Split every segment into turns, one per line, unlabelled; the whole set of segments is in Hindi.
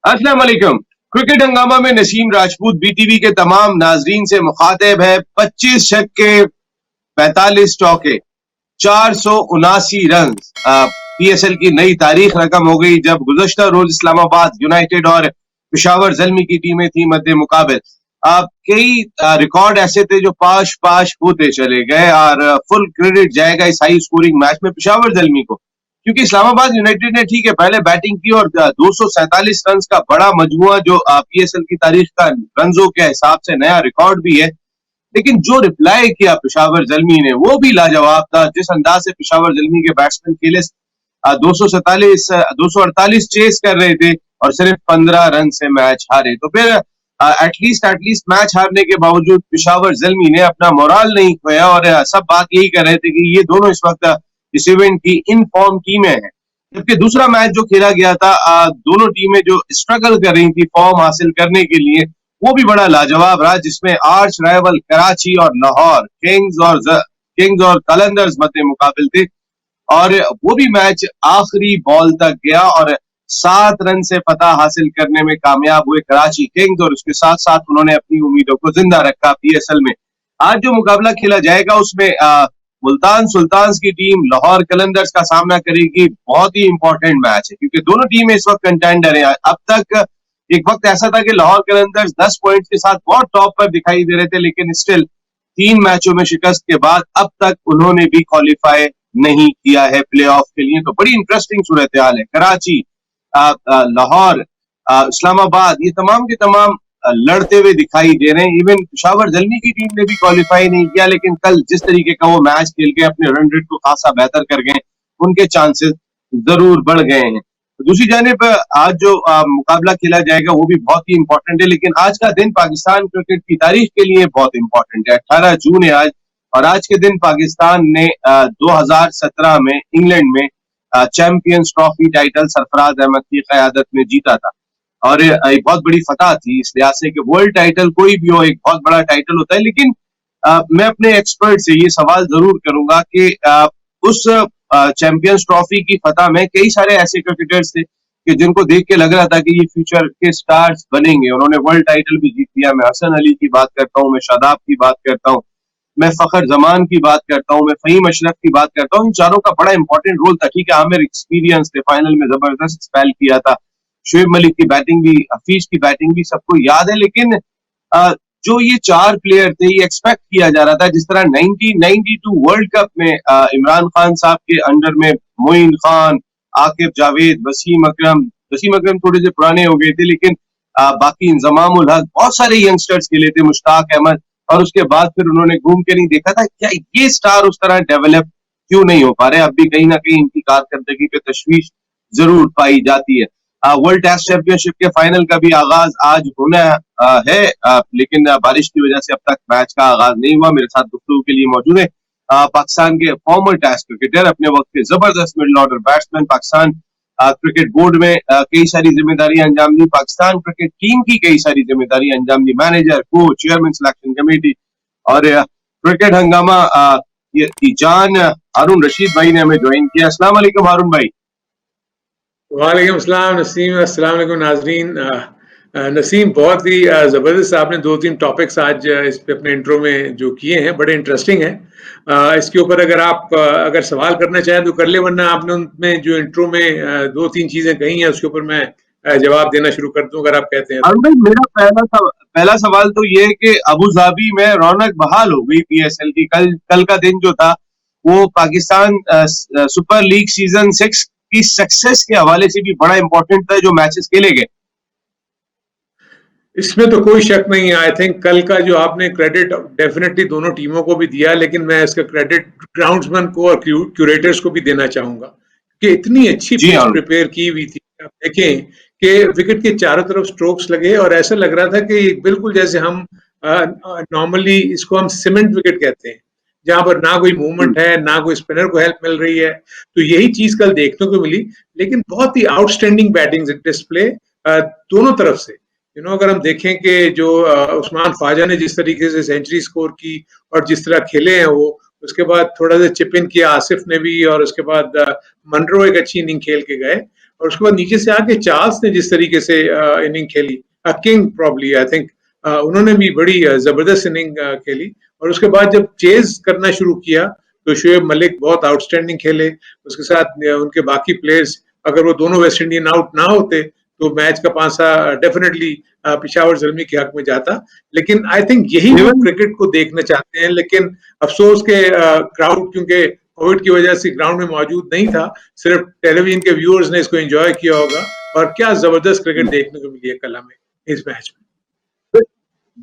अस्सलाम वालेकुम। क्रिकेट हंगामा में नसीम राजपूत बीटीवी के तमाम नाजरीन से मुखातिब है। 25 छक्के, 45 चौके, 479 रन। पीएसएल की नई तारीख रकम हो गई जब गुज़श्ता रोज इस्लामाबाद यूनाइटेड और पेशावर जल्मी की टीमें थी मद्दे मुकाबिल। कई रिकॉर्ड ऐसे थे जो पाश पाश होते चले गए और फुल क्रेडिट जाएगा इस हाई स्कोरिंग मैच में पेशावर जल्मी को, क्योंकि इस्लामाबाद यूनाइटेड ने ठीक है पहले बैटिंग की और 247 रन का बड़ा मजमुआ जो पीएसएल की तारीख का रनों के हिसाब से नया रिकॉर्ड भी है। लेकिन जो रिप्लाई किया पेशावर जल्मी ने वो भी लाजवाब था। जिस अंदाज से पेशावर जल्मी के बैट्समैन खेले, 248 चेस कर रहे थे और सिर्फ 15 रन से मैच हारे। तो फिर एटलीस्ट मैच हारने के बावजूद पेशावर जल्मी ने अपना मोराल नहीं खोया और सब बात यही कर रहे थे कि ये दोनों इस वक्त इस इवेंट की इन फॉर्म टीमें हैं। जबकि दूसरा मैच जो खेला गया था, दोनों टीमें जो स्ट्रगल कर रही थी फॉर्म हासिल करने के लिए, वो भी बड़ा लाजवाब रहा, जिसमें आर्च राइवल कराची और लाहौर किंग्स और कलंदर्स मद्दे मुकाबिल थे। और वो भी मैच आखिरी बॉल तक गया और 7 रन से फतह हासिल करने में कामयाब हुए कराची किंग्स, और उसके साथ साथ उन्होंने अपनी उम्मीदों को जिंदा रखा पीएसएल में। आज जो मुकाबला खेला जाएगा उसमें मुल्तान सुल्तान्स की टीम लाहौर कलंदर्स का सामना करेगी। बहुत ही इंपॉर्टेंट मैच है क्योंकि दोनों टीमें इस वक्त कंटेंडर है। अब तक एक वक्त ऐसा था कि लाहौर कलंदर्स 10 पॉइंट्स के साथ बहुत टॉप पर दिखाई दे रहे थे, लेकिन स्टिल 3 मैचों में शिकस्त के बाद अब तक उन्होंने भी क्वालिफाई नहीं किया है प्लेऑफ के लिए। तो बड़ी इंटरेस्टिंग सूरत हाल है। कराची, लाहौर, इस्लामाबाद, ये तमाम के तमाम लड़ते हुए दिखाई दे रहे हैं। इवन पेशावर जल्मी की टीम ने भी क्वालिफाई नहीं किया, लेकिन कल जिस तरीके का वो मैच खेल के अपने रन रेट को खासा बेहतर कर गए, उनके चांसेस जरूर बढ़ गए हैं। दूसरी जानिब आज जो मुकाबला खेला जाएगा वो भी बहुत ही इंपॉर्टेंट है, लेकिन आज का दिन पाकिस्तान क्रिकेट की तारीख के लिए बहुत इंपॉर्टेंट है। 18 जून है आज, और आज के दिन पाकिस्तान ने 2017 में इंग्लैंड में Champions Trophy title Sarfaraz Ahmed की क़यादत में जीता था। और एक बहुत बड़ी फतह थी इस लिहाज से कि वर्ल्ड टाइटल कोई भी हो, एक बहुत बड़ा टाइटल होता है। लेकिन मैं अपने एक्सपर्ट से ये सवाल जरूर करूंगा कि उस चैंपियंस ट्रॉफी की फतह में कई सारे ऐसे क्रिकेटर्स थे कि जिनको देख के लग रहा था कि ये फ्यूचर के स्टार्स बनेंगे। उन्होंने वर्ल्ड टाइटल भी जीत लिया। मैं हसन अली की बात करता हूँ, मैं शादाब की बात करता हूँ, मैं फखर जमान की बात करता हूँ, मैं फहीम अशरफ की बात करता हूँ। इन चारों का बड़ा इंपॉर्टेंट रोल था। ठीक है, आमिर एक्सपीरियंस थे, फाइनल में जबरदस्त स्पेल किया था, शुएब मलिक की बैटिंग भी, हफीज की बैटिंग भी सबको याद है। लेकिन जो ये 4 प्लेयर थे, ये एक्सपेक्ट किया जा रहा था जिस तरह 1992 वर्ल्ड कप में इमरान खान साहब के अंडर में मोइन खान, आकिब जावेद, वसीम अकरम थोड़े से पुराने हो गए थे, लेकिन बाकी इंजमाम उल हक, बहुत सारे यंगस्टर्स खेले थे, मुश्ताक अहमद। और उसके बाद फिर उन्होंने घूम के नहीं देखा था क्या ये स्टार उस तरह डेवलप क्यों नहीं हो पा रहे। अब भी कहीं ना कहीं इनकी कारकर्दगी पे तशवीश जरूर पाई जाती है। वर्ल्ड टेस्ट चैंपियनशिप के फाइनल का भी आगाज आज होना है, लेकिन बारिश की वजह से अब तक मैच का आगाज नहीं हुआ। मेरे साथ गुफ्तगू के लिए मौजूद है पाकिस्तान के फॉर्मर टेस्ट क्रिकेटर, अपने वक्त के जबरदस्त middle order batsman, Pakistan cricket board में कई सारी जिम्मेदारी अंजाम दी, पाकिस्तान क्रिकेट टीम की कई सारी जिम्मेदारी अंजाम दी, manager, coach, chairman selection committee, और क्रिकेट हंगामा ये जान हारून रशीद भाई ने हमें ज्वाइन किया। अस्सलाम वालेकुम हारून भाई।
वालेकुम अस्सलाम नसीम, अस्सलाम वालेकुम नाजरीन। नसीम, बहुत ही ज़बरदस्त आपने 2-3 टॉपिक्स आज इस पे अपने इंट्रो में जो किए हैं, बड़े इंटरेस्टिंग हैं। इसके ऊपर अगर आप अगर सवाल करना चाहें तो कर ले, वरना आपने उनमें जो इंट्रो में 2-3 चीजें कही हैं उसके ऊपर मैं जवाब देना शुरू कर दूं, अगर आप कहते हैं
तो। मेरा पहला सवाल तो ये है कि अबू धाबी में रौनक बहाल हो गई पीएसएल की। कल का दिन जो था वो पाकिस्तान सुपर लीग सीजन 6 की सक्सेस के हवाले से भी बड़ा इंपॉर्टेंट था, जो मैचेस खेले गए।
इसमें तो कोई शक नहीं है। आई थिंक कल का जो आपने क्रेडिट डेफिनेटली दोनों टीमों को भी दिया, लेकिन मैं इसका क्रेडिट ग्राउंड्समैन को और क्यूरेटर्स को भी देना चाहूंगा कि इतनी अच्छी पिच प्रिपेयर की हुई थी। आप देखें कि विकेट के चारों तरफ स्ट्रोक्स लगे और ऐसा लग रहा था कि बिल्कुल जैसे हम नॉर्मली इसको हम सीमेंट विकेट कहते हैं, जहां पर ना कोई मूवमेंट है, ना कोई स्पिनर को हेल्प मिल रही है। तो यही चीज कल देखने को मिली, लेकिन बहुत ही आउटस्टैंडिंग बैटिंग डिस्प्ले दोनों तरफ से। अगर हम देखें कि जो उस्मान ख्वाजा ने जिस तरीके से सेंचुरी स्कोर की और जिस तरह खेले हैं वो, उसके बाद थोड़ा सा चिप इन किया आसिफ ने भी, और उसके बाद मनरो एक अच्छी इनिंग खेल के गए। और उसके बाद नीचे से आके चार्ल्स ने जिस तरीके से इनिंग खेली, किंग प्रॉब्ली आई थिंक, उन्होंने भी बड़ी जबरदस्त इनिंग खेली। और उसके बाद जब चेज करना शुरू किया तो शोएब मलिक बहुत आउटस्टैंडिंग खेले, उसके साथ उनके बाकी प्लेयर्स, अगर वो दोनों वेस्ट इंडियन आउट ना होते तो मैच का पांसा डेफिनेटली पिशावर ज़ल्मी के हक में जाता। लेकिन आई थिंक यही वो क्रिकेट को देखना चाहते हैं, लेकिन अफसोस के क्राउड क्योंकि कोविड की वजह से ग्राउंड में मौजूद नहीं था, सिर्फ टेलीविजन के व्यूअर्स ने इसको एंजॉय किया होगा। और क्या जबरदस्त क्रिकेट देखने को मिली है कल हमें इस मैच में।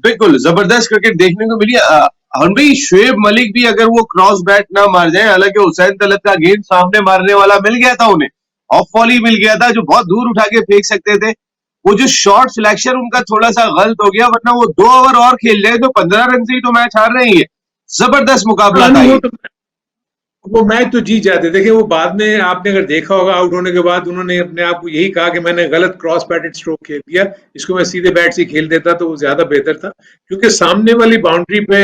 बिल्कुल जबरदस्त क्रिकेट देखने को मिली। हम भी शोएब मलिक भी अगर वो क्रॉस बैट ना मार जाए, हालांकि हुसैन तलत का गेंद सामने मारने वाला मिल गया था उन्हें, ऑफ वॉली मिल गया था जो बहुत दूर उठा के फेंक सकते थे, वो जो शॉट सिलेक्शन उनका थोड़ा सा गलत हो गया, वरना वो 2 ओवर और खेल जाए तो 15 रन से ही तो मैच हार रहे हैं। जबरदस्त मुकाबला था ये।
वो मैच तो जीत जाते। देखिए वो बाद में आपने अगर देखा होगा, आउट होने के बाद उन्होंने अपने आप को यही कहा कि मैंने गलत क्रॉस बैटेड स्ट्रोक खेल दिया, इसको मैं सीधे बैट से खेल देता तो वो ज्यादा बेहतर था, क्योंकि सामने वाली बाउंड्री पे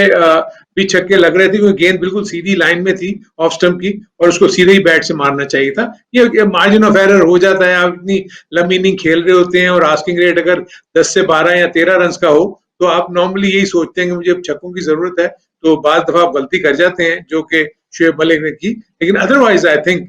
भी छक्के लग रहे थे, क्योंकि गेंद बिल्कुल सीधी लाइन में थी ऑफ स्टंप की, और उसको सीधे ही बैट से मारना चाहिए था। ये मार्जिन ऑफ एरर हो जाता है, आप इतनी लंबी इनिंग खेल रहे होते हैं और आस्किंग रेट अगर 10 से 12 या 13 रन का हो तो आप नॉर्मली यही सोचते हैं कि मुझे छक्कों की जरूरत है, तो बाद दफा आप गलती कर जाते हैं, जो कि शोएब मलिक ने की। लेकिन अदरवाइज आई थिंक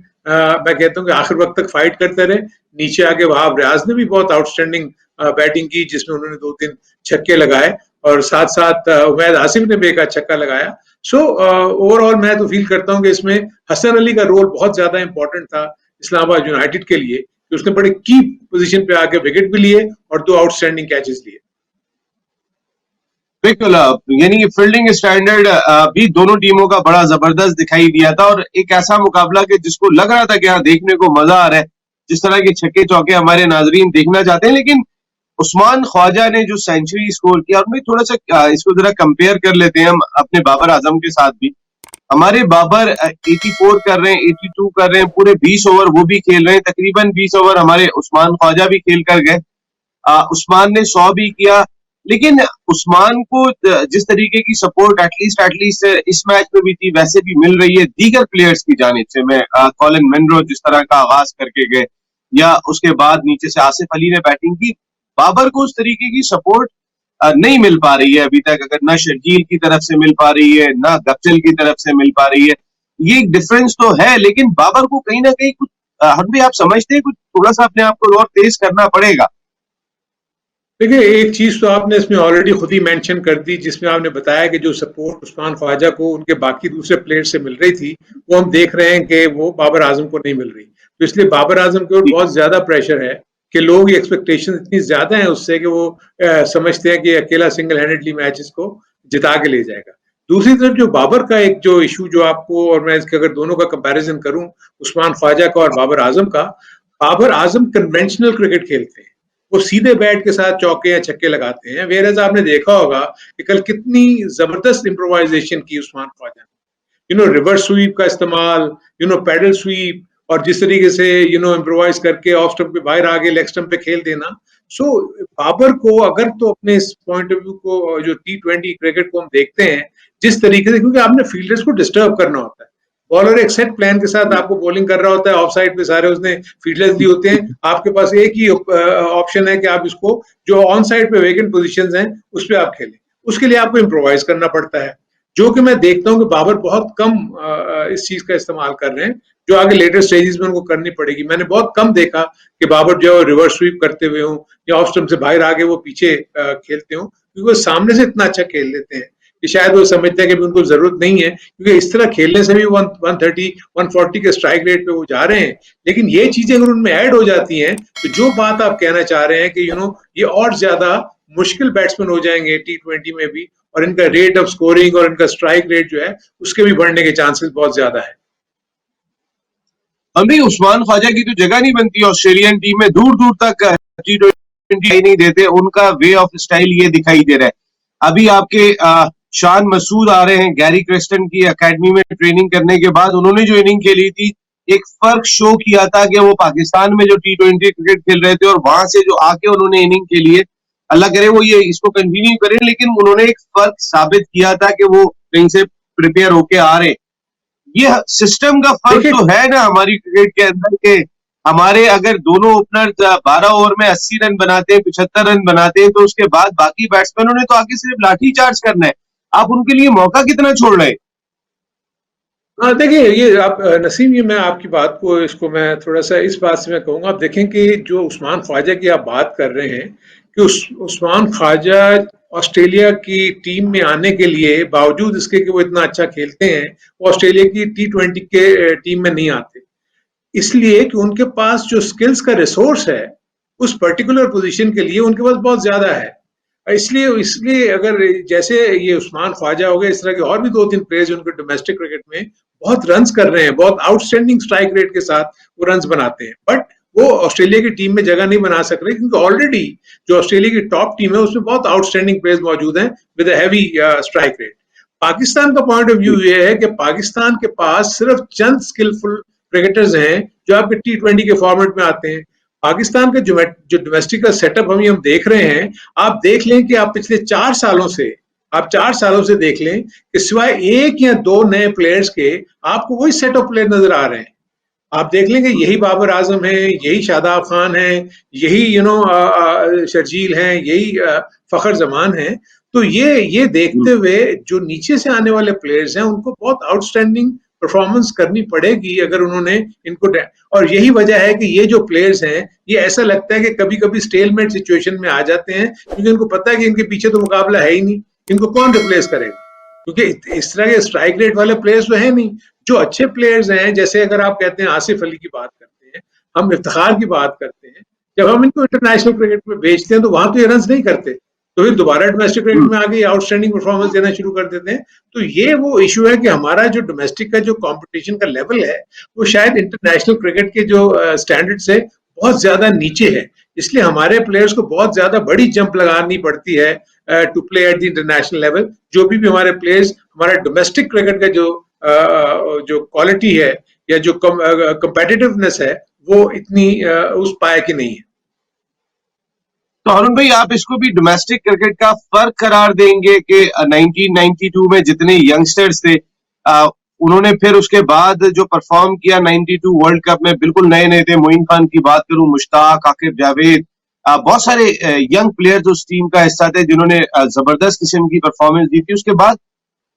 मैं कहता हूँ कि आखिर वक्त तक फाइट करते रहे। नीचे आके वहाब रियाज ने भी बहुत आउटस्टैंडिंग बैटिंग की, जिसमें उन्होंने 2-3 छक्के लगाए, और साथ साथ उमैद आसिफ ने भी एक छक्का लगाया। सो ओवरऑल मैं तो फील करता हूँ कि इसमें हसन अली का रोल बहुत ज्यादा इंपॉर्टेंट था इस्लामाबाद यूनाइटेड के लिए, कि उसने बड़े की पोजीशन पे आके विकेट भी लिए और 2 आउटस्टैंडिंग कैचेस लिए।
बिल्कुल, यानी फील्डिंग स्टैंडर्ड भी दोनों टीमों का बड़ा जबरदस्त दिखाई दिया था, और एक ऐसा मुकाबला कि जिसको लग रहा था कि हाँ देखने को मजा आ रहा है, जिस तरह के छक्के चौके हमारे नाजरीन देखना चाहते हैं। लेकिन उस्मान ख्वाजा ने जो सेंचुरी स्कोर किया, और थोड़ा सा इसको जरा कंपेयर कर लेते हैं हम अपने बाबर आजम के साथ भी। हमारे बाबर 84 कर रहे हैं, 82 कर रहे हैं, पूरे 20 ओवर वो भी खेल रहे हैं, तकरीबन 20 ओवर हमारे उस्मान ख्वाजा भी खेल कर गए। उस्मान ने 100 भी किया, लेकिन उस्मान को जिस तरीके की सपोर्ट एटलीस्ट इस मैच में भी थी, वैसे भी मिल रही है दीगर प्लेयर्स की जानिब से। मैं कॉलिन मनरो जिस तरह का आगाज करके गए, या उसके बाद नीचे से आसिफ अली ने बैटिंग की, बाबर को उस तरीके की सपोर्ट नहीं मिल पा रही है अभी तक। अगर ना शर्जील की तरफ से मिल पा रही है, ना गप्टिल की तरफ से मिल पा रही है, ये एक डिफरेंस तो है। लेकिन बाबर को कहीं ना कहीं कुछ हम भी, आप समझते हैं, कुछ थोड़ा सा अपने आप को और तेज करना पड़ेगा।
देखिए एक चीज तो आपने इसमें ऑलरेडी खुद ही मेंशन कर दी, जिसमें आपने बताया कि जो सपोर्ट उस्मान ख्वाजा को उनके बाकी दूसरे प्लेयर से मिल रही थी, वो हम देख रहे हैं कि वो बाबर आजम को नहीं मिल रही। तो इसलिए बाबर आजम के ऊपर बहुत ज्यादा प्रेशर है कि लोग एक्सपेक्टेशन इतनी ज्यादा है उससे कि वो समझते हैं कि अकेला सिंगल हैंडेडली मैच इसको जिता के ले जाएगा। दूसरी तरफ जो बाबर का एक जो इशू जो आपको, और मैं इसके अगर दोनों का कंपैरिजन करूं, उस्मान ख्वाजा का और बाबर आजम का, बाबर आजम कन्वेंशनल क्रिकेट खेलते हैं, वो सीधे बैट के साथ चौके या छक्के लगाते हैं। वेरएज आपने देखा होगा कि कल कितनी जबरदस्त इम्प्रोवाइजेशन की उस्मान ख्वाजा ने, रिवर्स स्वीप का इस्तेमाल, पैडल स्वीप, और जिस तरीके से इम्प्रोवाइज करके ऑफ स्टंप पे बाहर आगे लेग स्टंप पे खेल देना। सो बाबर को अगर तो अपने इस पॉइंट ऑफ व्यू को, जो T20 क्रिकेट को हम देखते हैं जिस तरीके से, क्योंकि आपने फील्डर्स को डिस्टर्ब करना होता है, बॉलर एक सेट प्लान के साथ आपको बॉलिंग कर रहा होता है, ऑफ साइड पे सारे उसने फील्डर्स दिए होते हैं, आपके पास एक ही ऑप्शन है कि आप इसको जो ऑन साइड पे वेकेंट पोजीशंस हैं उस पर आप खेलें, उसके लिए आपको इम्प्रोवाइज करना पड़ता है, जो कि मैं देखता हूं कि बाबर बहुत कम इस चीज का इस्तेमाल कर रहे हैं, जो आगे लेटर स्टेजेस में उनको करनी पड़ेगी। मैंने बहुत कम देखा कि बाबर जो रिवर्स स्वीप करते हुए हों या ऑफ स्टंप से बाहर आगे वो पीछे खेलते हों, क्योंकि वो सामने से इतना अच्छा खेल लेते हैं कि शायद वो समझते हैं कि उनको जरूरत नहीं है, क्योंकि इस तरह खेलने से भी 130 140 के स्ट्राइक रेट पे वो जा रहे हैं। लेकिन ये चीजें अगर उनमें ऐड हो जाती हैं, तो जो बात आप कहना चाह रहे हैं कि ये और ज्यादा मुश्किल बैट्समैन हो जाएंगे T20 में भी, और इनका रेट ऑफ स्कोरिंग और इनका स्ट्राइक रेट जो है उसके भी बढ़ने के चांसेस बहुत ज्यादा है।
अभी उस्मान ख्वाजा की तो जगह नहीं बनती ऑस्ट्रेलियन टीम में, दूर दूर तक T20 नहीं देते, उनका वे ऑफ स्टाइल ये दिखाई दे रहा है। अभी आपके शान मसूद आ रहे हैं गैरी क्रिस्टन की एकेडमी में ट्रेनिंग करने के बाद, उन्होंने जो इनिंग खेली थी, एक फर्क शो किया था कि वो पाकिस्तान में जो T20 क्रिकेट खेल रहे थे और वहां से जो आके उन्होंने इनिंग खेली है, अल्लाह करे वो ये इसको कंटिन्यू करें, लेकिन उन्होंने एक फर्क साबित किया था कि वो कहीं से प्रिपेयर होके आ रहे। ये सिस्टम का फर्क तो है ना हमारी क्रिकेट के अंदर के हमारे अगर दोनों ओपनर 12 ओवर में 80 रन बनाते हैं, 75 रन बनाते हैं, तो उसके बाद बाकी बैट्समैनों ने तो आके सिर्फ लाठी चार्ज करना है। आप उनके लिए मौका कितना छोड़ रहे हैं?
हाँ, देखिए ये आप नसीम, ये मैं आपकी बात को, इसको मैं थोड़ा-सा इस बात से मैं कहूँगा, आप देखें कि जो उस्मान ख्वाजा की आप बात कर रहे हैं कि उस्मान ख्वाजा ऑस्ट्रेलिया की टीम में आने के लिए, बावजूद इसके कि वो इतना अच्छा खेलते हैं, वो ऑस्ट्रेलिया की टी20 के टीम में नहीं आते। इसलिए कि उनके पास जो स्किल्स का रिसोर्स है, उस पर्टिकुलर पोजीशन के लिए उनके पास बहुत ज़्यादा है। इसलिए इसलिए अगर जैसे ये उस्मान ख्वाजा हो गए, इस तरह के और भी 2-3 प्लेयर्स उनके डोमेस्टिक क्रिकेट में बहुत रन्स कर रहे हैं, बहुत आउटस्टैंडिंग स्ट्राइक रेट के साथ वो रन्स बनाते हैं। बट वो ऑस्ट्रेलिया की टीम में जगह नहीं बना सक रहे, क्योंकि ऑलरेडी जो ऑस्ट्रेलिया की टॉप टीम है उसमें बहुत आउटस्टैंडिंग प्लेयर्स मौजूद हैं with a heavy strike rate. Pakistan का पॉइंट ऑफ व्यू ये है कि पाकिस्तान के पास सिर्फ चंद स्किलफुल क्रिकेटर्स हैं जो आपके टी20 के फॉर्मेट में आते हैं। पाकिस्तान का जो डोमेस्टिक का सेटअप हम देख रहे हैं, आप देख लें कि आप पिछले 4 सालों से, आप 4 सालों से देख लें कि सिवाय एक या दो नए प्लेयर्स के आपको वही सेट ऑफ प्लेयर नजर आ रहे हैं। आप देख लेंगे यही बाबर आजम है, यही शादाब खान है, यही शर्जील हैं, यही फखर जमान है। तो ये देखते हुए जो नीचे से आने वाले प्लेयर्स हैं उनको बहुत आउटस्टैंडिंग परफॉर्मेंस करनी पड़ेगी अगर उन्होंने इनको, और यही वजह है कि ये जो प्लेयर्स हैं ये ऐसा लगता है कि कभी कभी स्टेलमेट सिचुएशन में आ जाते हैं, क्योंकि उनको पता है कि इनके पीछे तो मुकाबला है ही नहीं, इनको कौन रिप्लेस करेगा, क्योंकि इस तरह के स्ट्राइक रेट वाले प्लेयर्स तो है नहीं। जो अच्छे प्लेयर्स हैं, जैसे अगर आप कहते हैं आसिफ अली की बात करते हैं, हम इफ्तिखार की बात करते हैं, जब हम इनको इंटरनेशनल क्रिकेट में भेजते हैं तो वहां तो ये रन नहीं करते, तो फिर दोबारा डोमेस्टिक क्रिकेट में आगे आउटस्टैंडिंग परफॉर्मेंस देना शुरू कर देते हैं। तो ये वो इशू है कि हमारा जो डोमेस्टिक का जो कंपटीशन का लेवल है वो शायद इंटरनेशनल क्रिकेट के जो स्टैंडर्ड से बहुत ज्यादा नीचे है, इसलिए हमारे प्लेयर्स को बहुत ज्यादा बड़ी जंप लगानी पड़ती है to play at the international level. जो भी हमारे प्लेयर्स, हमारा डोमेस्टिक क्रिकेट का जो क्वालिटी है या जो कंपेटिटिवनेस है वो इतनी उस पाए की नहीं है।
तो अरुण भाई, आप इसको भी डोमेस्टिक क्रिकेट का फर्क करार देंगे कि 1992 में जितने यंगस्टर्स थे, उन्होंने फिर उसके बाद जो परफॉर्म किया 92 वर्ल्ड कप में, बिल्कुल नए नए थे। मोइन खान की बात करूं, मुश्ताक, आकिब जावेद, बहुत सारे यंग प्लेयर्स उस टीम का हिस्सा थे जिन्होंने जबरदस्त किस्म की परफॉर्मेंस दी थी। उसके बाद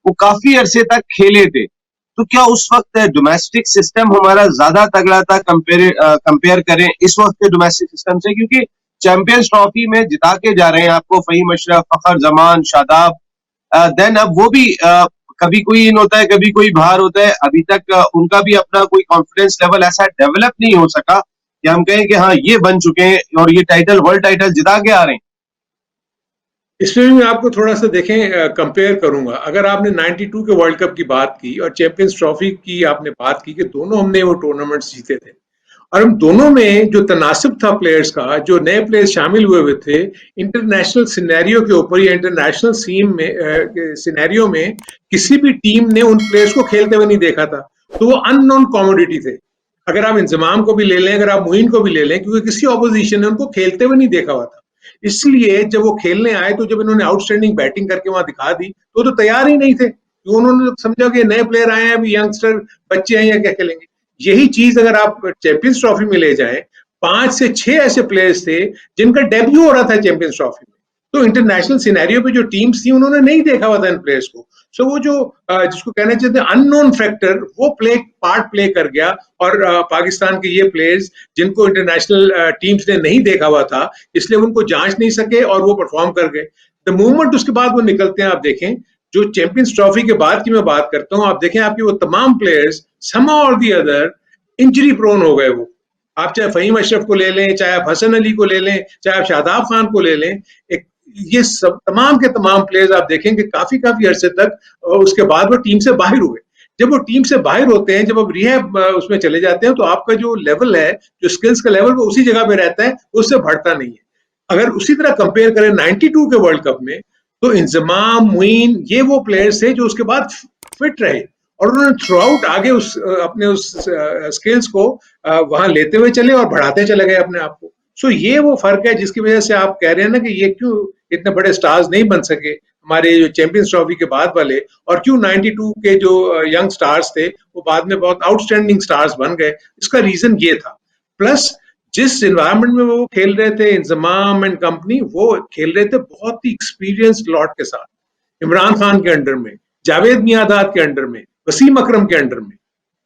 वो काफी अरसे तक खेले थे। तो क्या उस वक्त डोमेस्टिक सिस्टम हमारा ज्यादा तगड़ा था कंपेयर करें इस वक्त के डोमेस्टिक सिस्टम से? क्योंकि चैंपियंस ट्रॉफी में जिता के जा रहे हैं आपको फहीम अशरफ, फखर जमान, शादाब, देन अब वो भी कभी कोई इन होता है, कभी कोई बाहर होता है। अभी तक उनका भी अपना कोई कॉन्फिडेंस लेवल ऐसा डेवलप नहीं हो सका कि हम कहें कि हाँ ये बन चुके हैं और ये टाइटल, वर्ल्ड टाइटल जिता के आ रहे हैं।
इसमें मैं आपको थोड़ा सा देखें कंपेयर करूंगा। अगर आपने 92 के वर्ल्ड कप की बात की और चैंपियंस ट्रॉफी की आपने बात की कि दोनों हमने वो टूर्नामेंट्स जीते थे, और हम दोनों में जो तनासिब था प्लेयर्स का, जो नए प्लेयर्स शामिल हुए थे, इंटरनेशनल सिनेरियो के ऊपर या इंटरनेशनल सिनेरियो में किसी भी टीम ने उन प्लेयर्स को खेलते हुए नहीं देखा था, तो वो अननोन कॉमोडिटी थे। अगर आप इंजमाम को भी ले लें, अगर आप मुइन को भी ले लें, क्योंकि किसी ऑपोजिशन ने उनको खेलते हुए नहीं देखा हुआ था, इसलिए जब वो खेलने आए तो जब इन्होंने आउटस्टैंडिंग बैटिंग करके वहां दिखा दी तो तैयार ही नहीं थे, तो उन्होंने समझा कि नए प्लेयर आए हैं, अभी यंगस्टर बच्चे हैं या क्या खेलेंगे। यही चीज अगर आप चैंपियंस ट्रॉफी में ले जाएं, 5 से 6 ऐसे प्लेयर्स थे जिनका डेब्यू हो रहा था चैंपियंस ट्रॉफी में, तो इंटरनेशनल सिनेरियो पे जो टीम्स थी उन्होंने नहीं देखा हुआ था इन प्लेयर्स को। सो वो जो जिसको कहना चाहिए अननोन फैक्टर, वो पार्ट प्ले कर गया, और पाकिस्तान के ये प्लेयर्स जिनको इंटरनेशनल टीम्स ने नहीं देखा हुआ था, इसलिए उनको जांच नहीं सके और वो परफॉर्म कर गए। द मोमेंट उसके बाद वो निकलते हैं, आप देखें जो चैंपियंस ट्रॉफी के बाद की मैं बात करता हूं, आप देखें आपके वो तमाम प्लेयर्स somehow और दी अदर इंजरी प्रोन हो गए। वो आप चाहे फहीम अशरफ को ले लें, चाहे आप हसन अली को ले लें, चाहे आप शादाब खान को ले लें, एक ये सब तमाम के तमाम प्लेयर्स आप देखें कि काफी काफी अरसे तक उसके बाद वो टीम से बाहर हुए। जब वो टीम से बाहर होते हैं, जब आप रिहैब उसमें चले जाते हैं, तो आपका जो लेवल है, जो स्किल्स का लेवल, वो उसी जगह पे रहता है, उससे बढ़ता नहीं है। अगर उसी तरह कंपेयर करें 92 के वर्ल्ड कप में, तो इंजमाम, मुइन, ये वो प्लेयर्स थे जो उसके बाद फिट रहे और उन्होंने थ्रू आउट आगे अपने उस स्किल्स को वहां लेते हुए चले और बढ़ाते चले गए अपने आप को। सो ये वो फर्क है जिसकी वजह से आप कह रहे हैं ना कि ये क्यों इतने बड़े स्टार्स नहीं बन सके हमारे जो चैंपियंस ट्रॉफी के बाद वाले, और क्यों 92 के जो यंग स्टार्स थे वो बाद में बहुत आउटस्टैंडिंग स्टार्स बन गए। इसका रीजन ये था। प्लस जिस एनवायरनमेंट में वो खेल रहे थे, इंजमाम एंड कंपनी, वो खेल रहे थे बहुत ही एक्सपीरियंस्ड लॉट के साथ, इमरान खान के अंडर में, जावेद मियांदाद के अंडर में, वसीम अकरम के अंडर में।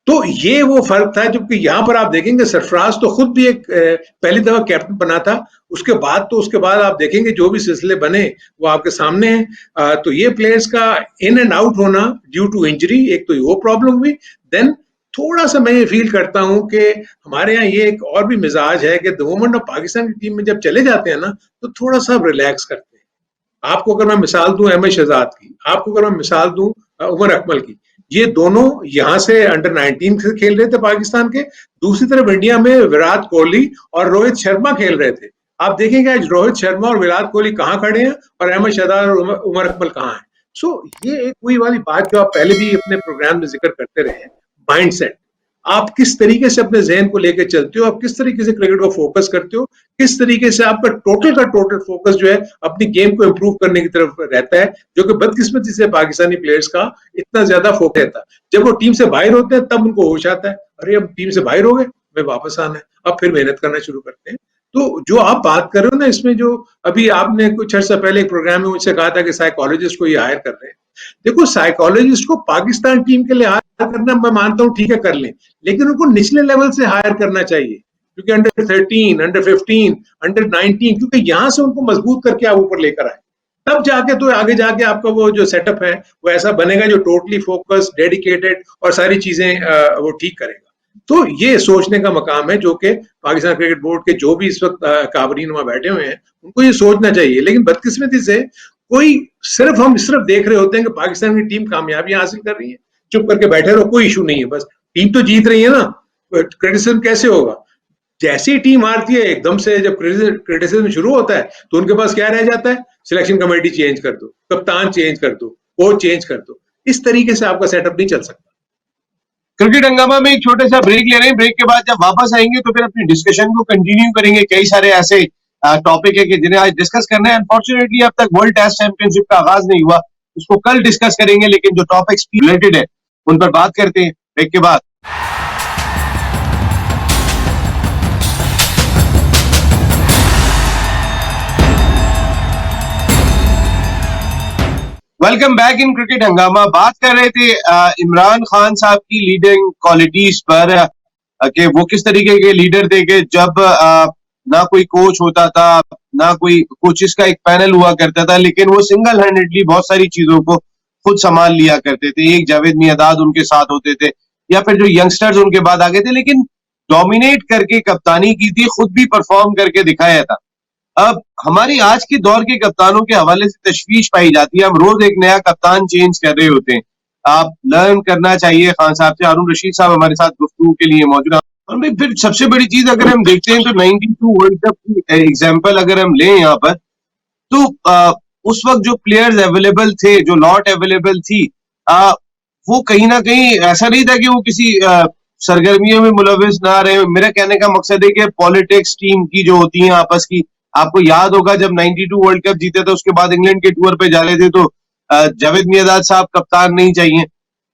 तो ये वो फर्क था, जबकि यहाँ पर आप देखेंगे सरफराज तो खुद भी एक पहली दफा कैप्टन बना था, उसके बाद आप देखेंगे जो भी सिलसिले बने वो आपके सामने हैं। तो ये प्लेयर्स का इन एंड आउट होना ड्यू टू इंजरी, एक तो वो प्रॉब्लम हुई। देन थोड़ा सा मैं ये फील करता हूं कि हमारे यहाँ ये एक और भी मिजाज है कि द मोमेंट ऑफ पाकिस्तान की टीम में जब चले जाते हैं ना, तो थोड़ा सा रिलैक्स करते हैं। आपको अगर मैं मिसाल दूं अहमद शहजाद की, आपको अगर मैं मिसाल दूं उमर अकमल की, ये दोनों यहां से अंडर 19 से खेल रहे थे पाकिस्तान के, दूसरी तरफ इंडिया में विराट कोहली और रोहित शर्मा खेल रहे थे। आप देखेंगे आज रोहित शर्मा और विराट कोहली कहाँ खड़े हैं और अहमद शहजाद और उमर अकमल कहाँ हैं। सो ये एक वही वाली बात जो आप पहले भी अपने प्रोग्राम में जिक्र करते रहे, माइंडसेट। आप किस तरीके से अपने जहन को लेकर चलते हो, आप किस तरीके से क्रिकेट को फोकस करते हो, किस तरीके से आपका टोटल फोकस जो है अपनी गेम को इंप्रूव करने की तरफ रहता है, जो कि बदकिस्मती से पाकिस्तानी प्लेयर्स का इतना ज्यादा फोकस रहता है। जब वो टीम से बाहर होते हैं तब उनको होश आता है, अरे अब टीम से बाहर हो गए, हमें वापस आना है, अब फिर मेहनत करना शुरू करते हैं। तो जो आप बात कर रहे हो ना, इसमें जो अभी आपने कुछ अर्सा पहले एक प्रोग्राम में मुझसे कहा था कि साइकोलॉजिस्ट को ये हायर कर रहे हैं। देखो, साइकोलॉजिस्ट को पाकिस्तान टीम के लिए हायर करना मैं मानता हूं, ठीक है कर लें, लेकिन उनको निचले लेवल से हायर करना चाहिए, क्योंकि अंडर 13, अंडर 15, अंडर 19, क्योंकि यहां से उनको मजबूत करके आप ऊपर लेकर आए, तब जाके तो आगे जाके आपका वो जो सेटअप है वो ऐसा बनेगा जो टोटली फोकस, डेडिकेटेड और सारी चीजें वो ठीक करेगा। तो ये सोचने का मकाम है जो कि पाकिस्तान क्रिकेट बोर्ड के जो भी इस वक्त काबरीन वहां बैठे हुए हैं उनको ये सोचना चाहिए। लेकिन बदकिस्मती से हम सिर्फ देख रहे होते हैं कि पाकिस्तान की टीम कामयाबियां हासिल कर रही है, चुप करके बैठे रहो, कोई इशू नहीं है, बस टीम तो जीत रही है ना, क्रिटिसिज्म कैसे होगा? जैसी टीम हारती है एकदम से, जब क्रिटिसिज्म शुरू होता है तो उनके पास क्या रह जाता है, सिलेक्शन कमेटी चेंज कर दो, कप्तान चेंज कर दो, कोच चेंज कर दो। इस तरीके से आपका सेटअप नहीं चल सकता।
क्रिकेट हंगामा में एक छोटे सा ब्रेक ले रहे हैं। ब्रेक के बाद जब वापस आएंगे तो फिर अपनी डिस्कशन को कंटिन्यू करेंगे। कई सारे ऐसे टॉपिक है कि जिन्हें आज डिस्कस करना है। अनफॉर्चुनेटली अब तक वर्ल्ड टेस्ट चैंपियनशिप का आगाज नहीं हुआ, उसको कल डिस्कस करेंगे, लेकिन जो टॉपिक्स रिलेटेड है उन पर बात करते हैं ब्रेक के बाद। वेलकम बैक इन क्रिकेट हंगामा। बात कर रहे थे इमरान खान साहब की लीडिंग क्वालिटीज पर, कि वो किस तरीके के लीडर थे कि जब ना कोई कोच होता था, ना कोई कोचेस का एक पैनल हुआ करता था, लेकिन वो सिंगल हैंडेडली बहुत सारी चीजों को खुद संभाल लिया करते थे। एक जावेद मियांदाद उनके साथ होते थे, या फिर जो यंगस्टर्स उनके बाद आ गए थे, लेकिन डोमिनेट करके कप्तानी की थी, खुद भी परफॉर्म करके दिखाया था। अब हमारी आज के दौर के कप्तानों के हवाले से तशवीश पाई जाती है। हम रोज एक नया कप्तान चेंज कर रहे होते हैं। आप लर्न करना चाहिए खान साहब से। हारून रशीद साहब हमारे साथ गुफ्तगू के लिए मौजूद हैं। और भाई फिर सबसे बड़ी चीज अगर हम देखते हैं तो 92 वर्ल्ड कप की एग्जाम्पल अगर हम लें यहाँ पर, तो उस वक्त जो प्लेयर्स अवेलेबल थे, जो लॉट अवेलेबल थी, वो कहीं ना कहीं ऐसा नहीं था कि वो किसी सरगर्मियों में मुलविस ना रहे। मेरा कहने का मकसद है कि पॉलिटिक्स टीम की जो होती है आपस की, आपको याद होगा जब 92 वर्ल्ड कप जीते थे उसके बाद इंग्लैंड के टूर पे जा रहे थे तो जावेद मियांदाद साहब कप्तान नहीं चाहिए।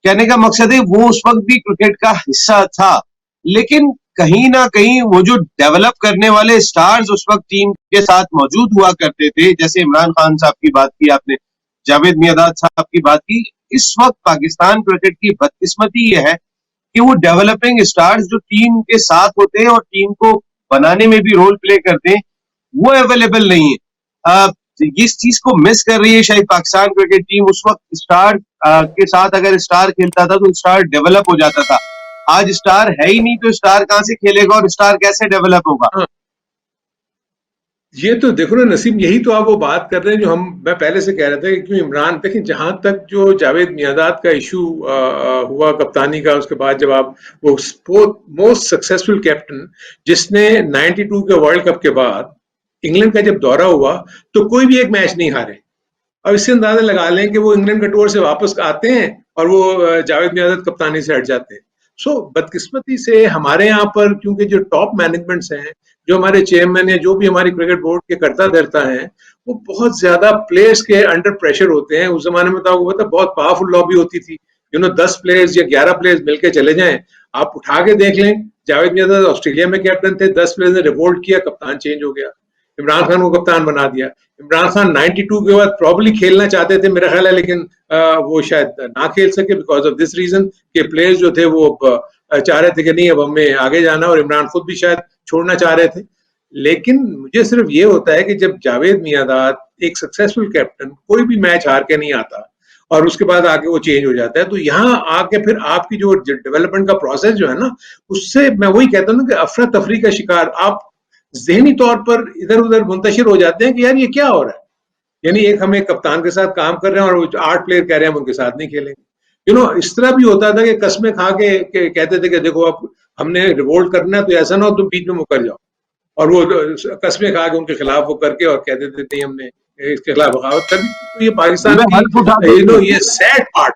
कहने का मकसद है वो उस वक्त भी क्रिकेट का हिस्सा था, लेकिन कहीं ना कहीं वो जो डेवलप करने वाले स्टार्स उस वक्त टीम के साथ मौजूद हुआ करते थे, जैसे इमरान खान साहब की बात की आपने, जावेद मियांदाद साहब की बात की। इस वक्त पाकिस्तान क्रिकेट की बदकिस्मती यह है कि वो डेवलपिंग स्टार्स जो टीम के साथ होते हैं और टीम को बनाने में भी रोल प्ले करते हैं, वो अवेलेबल नहीं है। इस चीज को मिस कर रही है शायद पाकिस्तान क्रिकेट टीम। उस वक्त स्टार के साथ अगर स्टार खेलता था तो स्टार डेवलप हो जाता था। आज स्टार है ही नहीं तो स्टार कहां से खेलेगा और स्टार कैसे डेवलप होगा?
ये तो देखो ना नसीम, यही तो आप वो बात कर रहे हैं जो मैं पहले से कह रहा था कि क्यों इमरान, देखिए जहां तक जो जावेद मियांदाद का इशू हुआ कप्तानी का, उसके बाद जब आप वो मोस्ट सक्सेसफुल कैप्टन जिसने 92 के वर्ल्ड कप के बाद इंग्लैंड का जब दौरा हुआ तो कोई भी एक मैच नहीं हारे। अब इससे अंदाजा लगा लें कि वो इंग्लैंड का टूर से वापस आते हैं और वो जावेद मियांदाद कप्तानी से हट जाते हैं। सो बदकिस्मती से हमारे यहाँ पर क्योंकि जो टॉप मैनेजमेंट्स हैं, जो हमारे चेयरमैन है, जो भी हमारी क्रिकेट बोर्ड के करता धरता है, वो बहुत ज्यादा प्लेयर्स के अंडर प्रेशर होते हैं। उस जमाने में तो आपको पता बहुत पावरफुल लॉबी होती थी, 10 प्लेयर्स या 11 प्लेयर्स मिलकर चले जाएं, आप उठा के देख लें, जावेद मियांदाद ऑस्ट्रेलिया में कैप्टन थे, 10 प्लेयर्स ने रिवोल्ट किया, कप्तान चेंज हो गया, इमरान खान को कप्तान बना दिया। इमरान खान 92 के बाद प्रॉब्ली खेलना चाहते थे मेरा ख्याल है, लेकिन वो शायद ना खेल सके बिकॉज ऑफ दिस रीजन कि प्लेयर्स जो थे वो चाह रहे थे कि नहीं अब हमें आगे जाना, और इमरान खुद भी शायद छोड़ना चाह रहे थे। लेकिन मुझे सिर्फ ये होता है कि जब जावेद मियांदाद एक सक्सेसफुल कैप्टन कोई भी मैच हार के नहीं आता और उसके बाद आगे वो चेंज हो जाता है, तो यहाँ आके फिर आपकी जो डेवलपमेंट का प्रोसेस जो है ना, उससे मैं वही कहता हूँ कि अफरा तफरी का शिकार आप ज़हनी तौर पर इधर उधर मुंतशिर हो जाते हैं कि यार ये क्या हो रहा है। यानी एक हम एक कप्तान के साथ काम कर रहे हैं और वो 8 प्लेयर कह रहे हैं हम उनके साथ नहीं खेलेंगे। इस तरह भी होता था कि कस्में खा के कहते थे कि देखो अब हमने रिवोल्ट करना है तो ऐसा ना हो तुम बीच में मुकर जाओ, और वो कस्में खा के उनके खिलाफ वो करके और कहते थे नहीं हमने इसके खिलाफ बगावत कर दी। तो ये पाकिस्तान की ये सैड पार्ट,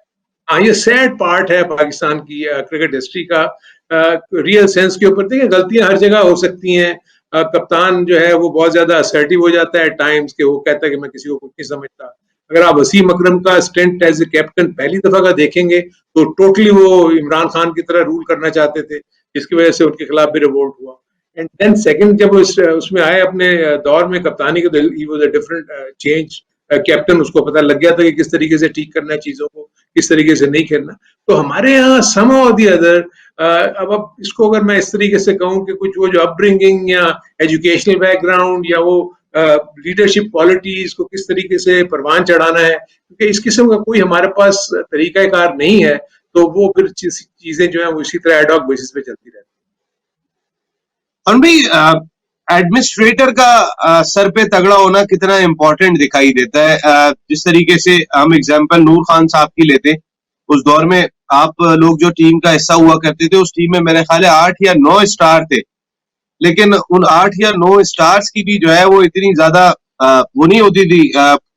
हाँ ये सैड पार्ट है पाकिस्तान की क्रिकेट हिस्ट्री का। रियल सेंस के ऊपर देखिए गलतियां हर जगह हो सकती हैं। कप्तान जो है वो बहुत ज्यादा असर्टिव हो जाता है टाइम्स के, वो कहता है कि मैं किसी को कुछ नहीं समझता। अगर आप वसीम अकरम का स्टेंट एज ए कैप्टन पहली दफा का देखेंगे तो टोटली वो इमरान खान की तरह रूल करना चाहते थे, जिसकी वजह से उनके खिलाफ भी रिवोल्ट हुआ। एंड देन सेकंड जब उसमें आए अपने दौर में कप्तानी के, तो he was a different change captain, उसको पता लग गया था कि किस तरीके से ठीक करना है चीजों को, किस तरीके से नहीं खेलना। तो हमारे यहाँ सम और दी अदर अब इसको अगर मैं इस तरीके से कहूँ कि कुछ वो जो अपब्रिंगिंग या एजुकेशनल बैकग्राउंड या वो लीडरशिप क्वालिटीज को किस तरीके से परवान चढ़ाना है, क्योंकि इस किस्म का कोई हमारे पास तरीकाकार नहीं है, तो वो फिर चीजें जो है वो इसी तरह एडॉक बेसिस पे चलती रहती है।
और भाई एडमिनिस्ट्रेटर का सर पे तगड़ा होना कितना इंपॉर्टेंट दिखाई देता है। जिस तरीके से हम एग्जांपल नूर खान साहब की लेते, उस दौर में आप लोग जो टीम का हिस्सा हुआ करते थे, उस टीम में मेरे ख्याल है 8 या 9 स्टार थे, लेकिन उन 8 या 9 स्टार्स की भी जो है वो इतनी ज्यादा वो नहीं होती थी।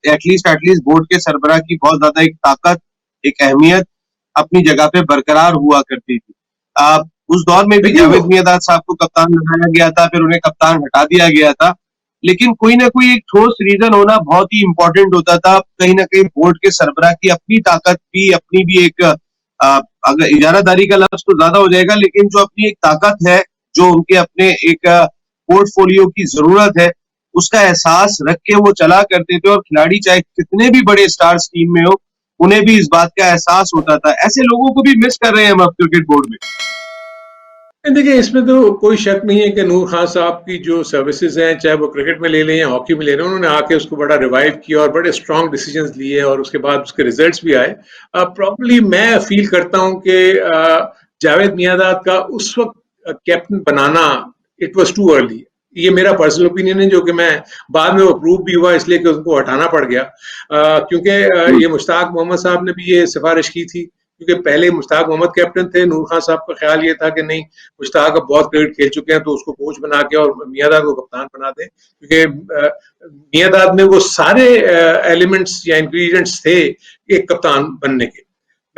एटलीस्ट बोर्ड के सरबराह की बहुत ज्यादा एक ताकत, एक अहमियत अपनी जगह पे बरकरार हुआ करती थी। उस दौर में भी जावेद मियांदाद साहब को कप्तान बनाया गया था, फिर उन्हें कप्तान हटा दिया गया था, लेकिन कोई ना कोई एक ठोस रीजन होना बहुत ही इंपॉर्टेंट होता था। कहीं ना कहीं बोर्ड के सरबराह की अपनी ताकत भी, अपनी भी एक अगर इजारादारी का लफ्ज तो ज्यादा हो जाएगा, लेकिन जो अपनी एक ताकत है, जो उनके अपने एक पोर्टफोलियो की जरूरत है, उसका एहसास रख के वो चला करते थे। और खिलाड़ी चाहे कितने भी बड़े स्टार्स टीम में हो, उन्हें भी इस बात का एहसास होता था। ऐसे लोगों को भी मिस कर रहे हैं हम अब क्रिकेट बोर्ड में।
देखिए इसमें तो कोई शक नहीं है कि नूर खान साहब की जो सर्विसेज हैं, चाहे वो क्रिकेट में ले लें या हॉकी में ले लें, उन्होंने आके उसको बड़ा रिवाइव किया और बड़े स्ट्रॉन्ग डिसीजंस लिए और उसके बाद उसके रिजल्ट्स भी आए। प्रॉब्ली मैं फील करता हूं कि जावेद मियांदाद का उस वक्त captain banana it was too early. ये मेरा पर्सनल ओपिनियन है, जो कि मैं बाद में अप्रूव भी हुआ इसलिए कि उनको हटाना पड़ गया, क्योंकि ये मुश्ताक मोहम्मद साहब ने भी ये सिफारिश की थी, क्योंकि पहले मुश्ताक मोहम्मद कैप्टन थे। नूर खान साहब का ख्याल ये था कि नहीं, मुश्ताक अब बहुत क्रिकेट खेल चुके हैं तो उसको कोच बना के और मियांदाद को कप्तान बना दें, क्योंकि मियांदाद में वो सारे एलिमेंट्स या इंग्रेडिएंट्स थे एक कप्तान बनने के।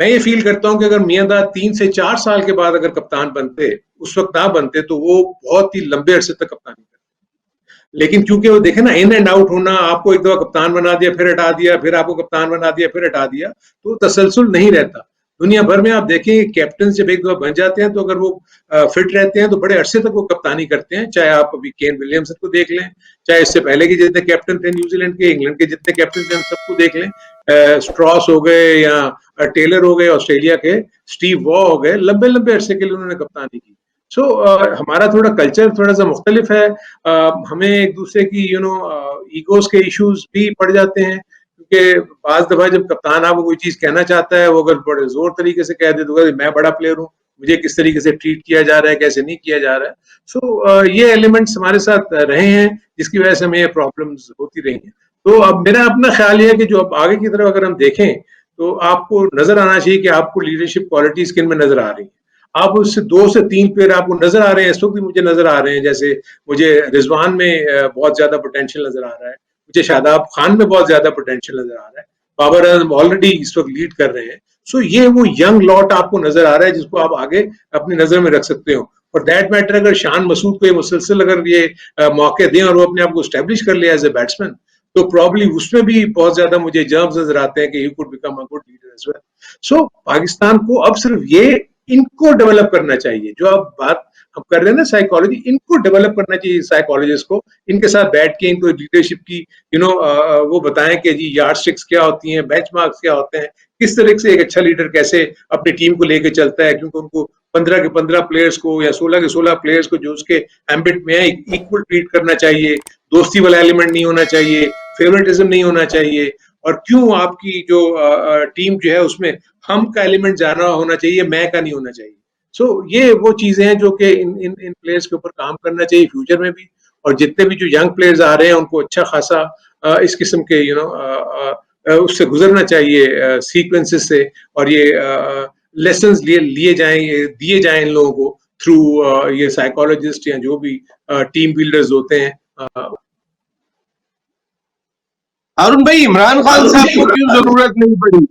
मैं ये फील करता हूं कि अगर मियांदाद 3 से 4 साल के बाद अगर कप्तान बनते, उस वक्त ना बनते, तो वो बहुत ही लंबे अरसे तक कप्तानी करते। लेकिन क्योंकि वो देखे ना, इन एंड आउट होना, आपको एक दफा कप्तान बना दिया, फिर हटा दिया, फिर आपको कप्तान बना दिया, फिर हटा दिया, तो तसलसल नहीं रहता। दुनिया भर में आप देखें कैप्टन जब एक दफा बन जाते हैं तो अगर वो फिट रहते हैं तो बड़े अरसे तक वो कप्तानी करते हैं। चाहे आप अभी केन विलियमसन को देख लें, चाहे इससे पहले के जितने कैप्टन थे न्यूजीलैंड के, इंग्लैंड के जितने कैप्टन थे, हम सबको देख लें, स्ट्रॉस हो गए या टेलर हो गए ऑस्ट्रेलिया के, स्टीव वॉ हो गए, लंबे लंबे अरसे के लिए उन्होंने कप्तानी की। सो हमारा थोड़ा कल्चर थोड़ा सा मुख्तलिफ है। हमें एक दूसरे की ईगोस के इश्यूज भी पड़ जाते हैं, क्योंकि बाज दफा जब कप्तान आपको कोई चीज कहना चाहता है, वो अगर बड़े जोर तरीके से कह दे तो मैं बड़ा प्लेयर हूँ, मुझे किस तरीके से ट्रीट किया जा रहा है, कैसे नहीं किया जा रहा है। सो ये एलिमेंट्स हमारे साथ रहे हैं, जिसकी वजह से हमें ये प्रॉब्लम्स होती रही हैं। तो अब मेरा अपना ख्याल ये है कि जो अब आगे की तरफ अगर हम देखें तो आपको नजर आना चाहिए कि आपको लीडरशिप क्वालिटीज किन में नजर आ रही है। आप उससे 2 से 3 प्लेयर आपको नजर आ रहे हैं, इस वक्त भी मुझे नजर आ रहे हैं। जैसे मुझे रिजवान में बहुत ज्यादा पोटेंशियल नजर आ रहा है, मुझे शादाब खान में बहुत ज्यादा पोटेंशियल नजर आ रहा है, बाबर आजम ऑलरेडी इस वक्त लीड कर रहे हैं। सो ये वो यंग लॉट आपको नजर आ रहा है जिसको आप आगे अपनी नजर में रख सकते हो। फॉर दैट मैटर अगर शान मसूद को ये मुसलसल अगर ये मौके दें और वो अपने आप को स्टैब्लिश कर ले एज ए बैट्समैन, तो प्रॉब्ली उसमें भी बहुत ज्यादा मुझे जर्म्स नजर आते हैं कि he could become a good leader as well. So Pakistan को अब सिर्फ ये इनको डेवलप करना चाहिए। जो अब बात हम कर रहे हैं ना साइकोलॉजी, इनको डेवलप करना चाहिए साइकोलॉजिस्ट को, इनके साथ बैठ के इनको लीडरशिप की वो बताएं कि जी यार्डस्टिक्स क्या होती हैं, बेंचमार्क्स क्या होते हैं, किस तरह से एक अच्छा लीडर कैसे अपनी टीम को लेके चलता है, क्योंकि उनको 15 के 15 प्लेयर्स को या 16 के 16 प्लेयर्स को जो उसके एम्बिट में है इक्वल ट्रीट करना चाहिए, दोस्ती वाला एलिमेंट नहीं होना चाहिए, फेवरेटिज्म नहीं होना चाहिए, और क्यों आपकी जो टीम जो है उसमें हम का एलिमेंट ज्यादा होना चाहिए, मैं का नहीं होना चाहिए। सो ये वो चीजें हैं जो कि इन प्लेयर्स के ऊपर काम करना चाहिए फ्यूचर में भी, और जितने भी जो यंग प्लेयर्स आ रहे हैं उनको अच्छा खासा इस किस्म के उससे गुजरना चाहिए सीक्वेंसेस से, और ये लेसन्स लिए जाएं, दिए जाएं इन लोगों को थ्रू ये साइकोलॉजिस्ट या जो भी टीम बिल्डर्स होते हैं।
अरुण भाई, इमरान खान साहब को क्यों जरूरत नहीं पड़ी?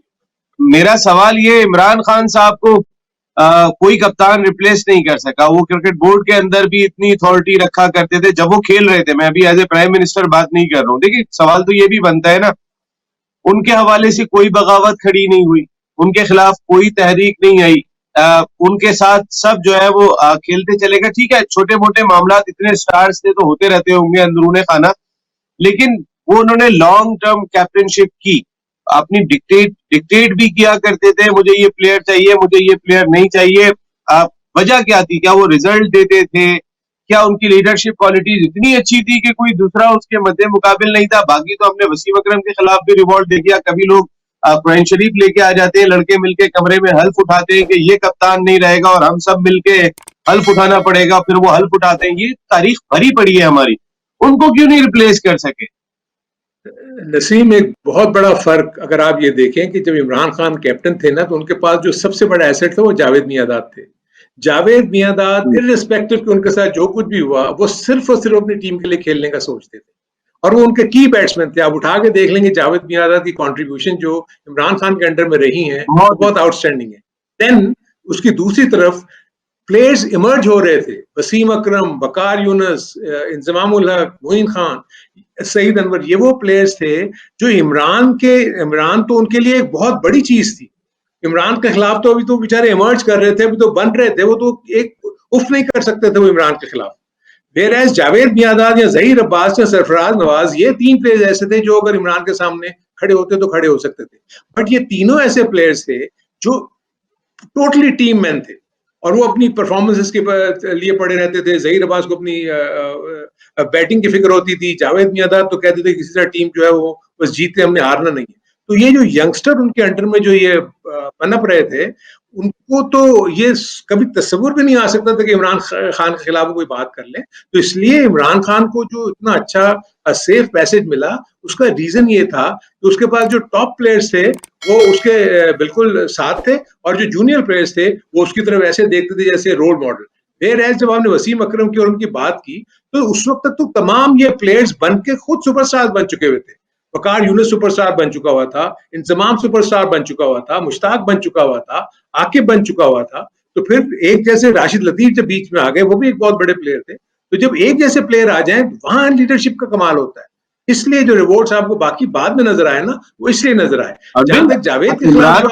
मेरा सवाल ये, इमरान खान साहब को कोई कप्तान रिप्लेस नहीं कर सका। वो क्रिकेट बोर्ड के अंदर भी इतनी अथॉरिटी रखा करते थे जब वो खेल रहे थे। मैं अभी एज ए प्राइम मिनिस्टर बात नहीं कर रहा हूँ। देखिए, सवाल तो ये भी बनता है ना, उनके हवाले से कोई बगावत खड़ी नहीं हुई, उनके खिलाफ कोई तहरीक नहीं आई, उनके साथ सब जो है वो खेलते चले गए। ठीक है, छोटे मोटे मामला इतने स्टार्स थे तो होते रहते होंगे अंदरूने खाना, लेकिन वो उन्होंने लॉन्ग टर्म कैप्टनशिप की, अपनी डिक्टेट भी किया करते थे, मुझे ये प्लेयर चाहिए, मुझे ये प्लेयर नहीं चाहिए। वजह क्या थी? क्या वो रिजल्ट देते थे? क्या उनकी लीडरशिप क्वालिटीज इतनी अच्छी थी कि कोई दूसरा उसके मद्दे मुकाबिल नहीं था? बाकी तो हमने वसीम अकरम के खिलाफ भी रिवॉर्ड दे दिया। कभी लोग कुरआन शरीफ लेके आ जाते हैं, लड़के मिलके कमरे में हल्फ उठाते हैं कि ये कप्तान नहीं रहेगा और हम सब मिलके हल्फ उठाना पड़ेगा, फिर वो हल्फ उठाते हैं। ये तारीख भरी पड़ी है हमारी, उनको क्यों नहीं रिप्लेस कर सके?
नसीम, एक बहुत बड़ा फर्क अगर आप ये देखें कि जब इमरान खान कैप्टन थे ना, तो उनके पास जो सबसे बड़ा एसेट था वो जावेद मियांदाद थे। जावेद मियांदाद इर्रिस्पेक्टिव कि उनके साथ जो कुछ भी हुआ, वो सिर्फ और सिर्फ अपनी टीम के लिए खेलने का सोचते थे, और वो उनके की बैट्समैन थे। आप उठा के देख लेंगे जावेद मियांदाद की कंट्रीब्यूशन जो इमरान खान के अंडर में रही है, बहुत आउटस्टैंडिंग है। देन उसकी दूसरी तरफ प्लेयर्स इमर्ज हो रहे थे, वसीम अकरम, वकार यूनुस, इंजमामुल हक, मोइन खान, सईद अनवर, ये वो प्लेयर्स थे जो इमरान तो उनके लिए एक बहुत बड़ी चीज थी। इमरान के खिलाफ तो अभी तो बेचारे इमर्ज कर रहे थे, अभी तो बन रहे थे, वो तो एक उफ नहीं कर सकते थे वो इमरान के खिलाफ। वेरएज जावेद मियांदाद या जहीर अब्बास या सरफराज नवाज, ये तीन प्लेयर्स ऐसे थे जो अगर इमरान के सामने खड़े होते तो खड़े हो सकते थे, बट ये तीनों ऐसे प्लेयर्स थे जो टोटली टीम मैन थे, और वो अपनी परफॉर्मेंसेस के लिए पड़े रहते थे। जहीर अब्बास को अपनी बैटिंग की फिक्र होती थी, जावेद मियांदाद तो कहते थे किसी तरह टीम जो है वो बस जीते, हमने हारना नहीं है। तो ये जो यंगस्टर उनके अंडर में जो ये पनप रहे थे, उनको तो ये कभी तस्वुर भी नहीं आ सकता था कि इमरान खान के खिलाफ कोई बात कर ले। तो इसलिए इमरान खान को जो इतना अच्छा सेफ पैसेज मिला, उसका रीजन ये था कि उसके पास जो टॉप प्लेयर्स थे वो उसके बिल्कुल साथ थे, और जो जूनियर प्लेयर्स थे वो उसकी तरफ ऐसे देखते थे जैसे रोल मॉडल। वेयरएज जब आपने वसीम अकरम की और उनकी बात की, तो उस वक्त तक तो तमाम ये प्लेयर्स बन के खुद सुपरस्टार बन चुके हुए थे। वकार यूनुस सुपरस्टार बन चुका हुआ था, इंजमाम सुपरस्टार बन चुका हुआ था, मुश्ताक बन चुका हुआ था, आकिब बन चुका हुआ था। तो फिर एक जैसे राशिद लतीफ जब बीच में आ गए, वो भी एक बहुत बड़े प्लेयर थे। तो जब एक जैसे प्लेयर आ जाएं, वहां लीडरशिप का कमाल होता है। इसलिए जो रिवॉर्ड्स आपको बाकी बाद में नजर आए ना, वो इसलिए नजर आए। जहां तक जावेद के खिलाफ,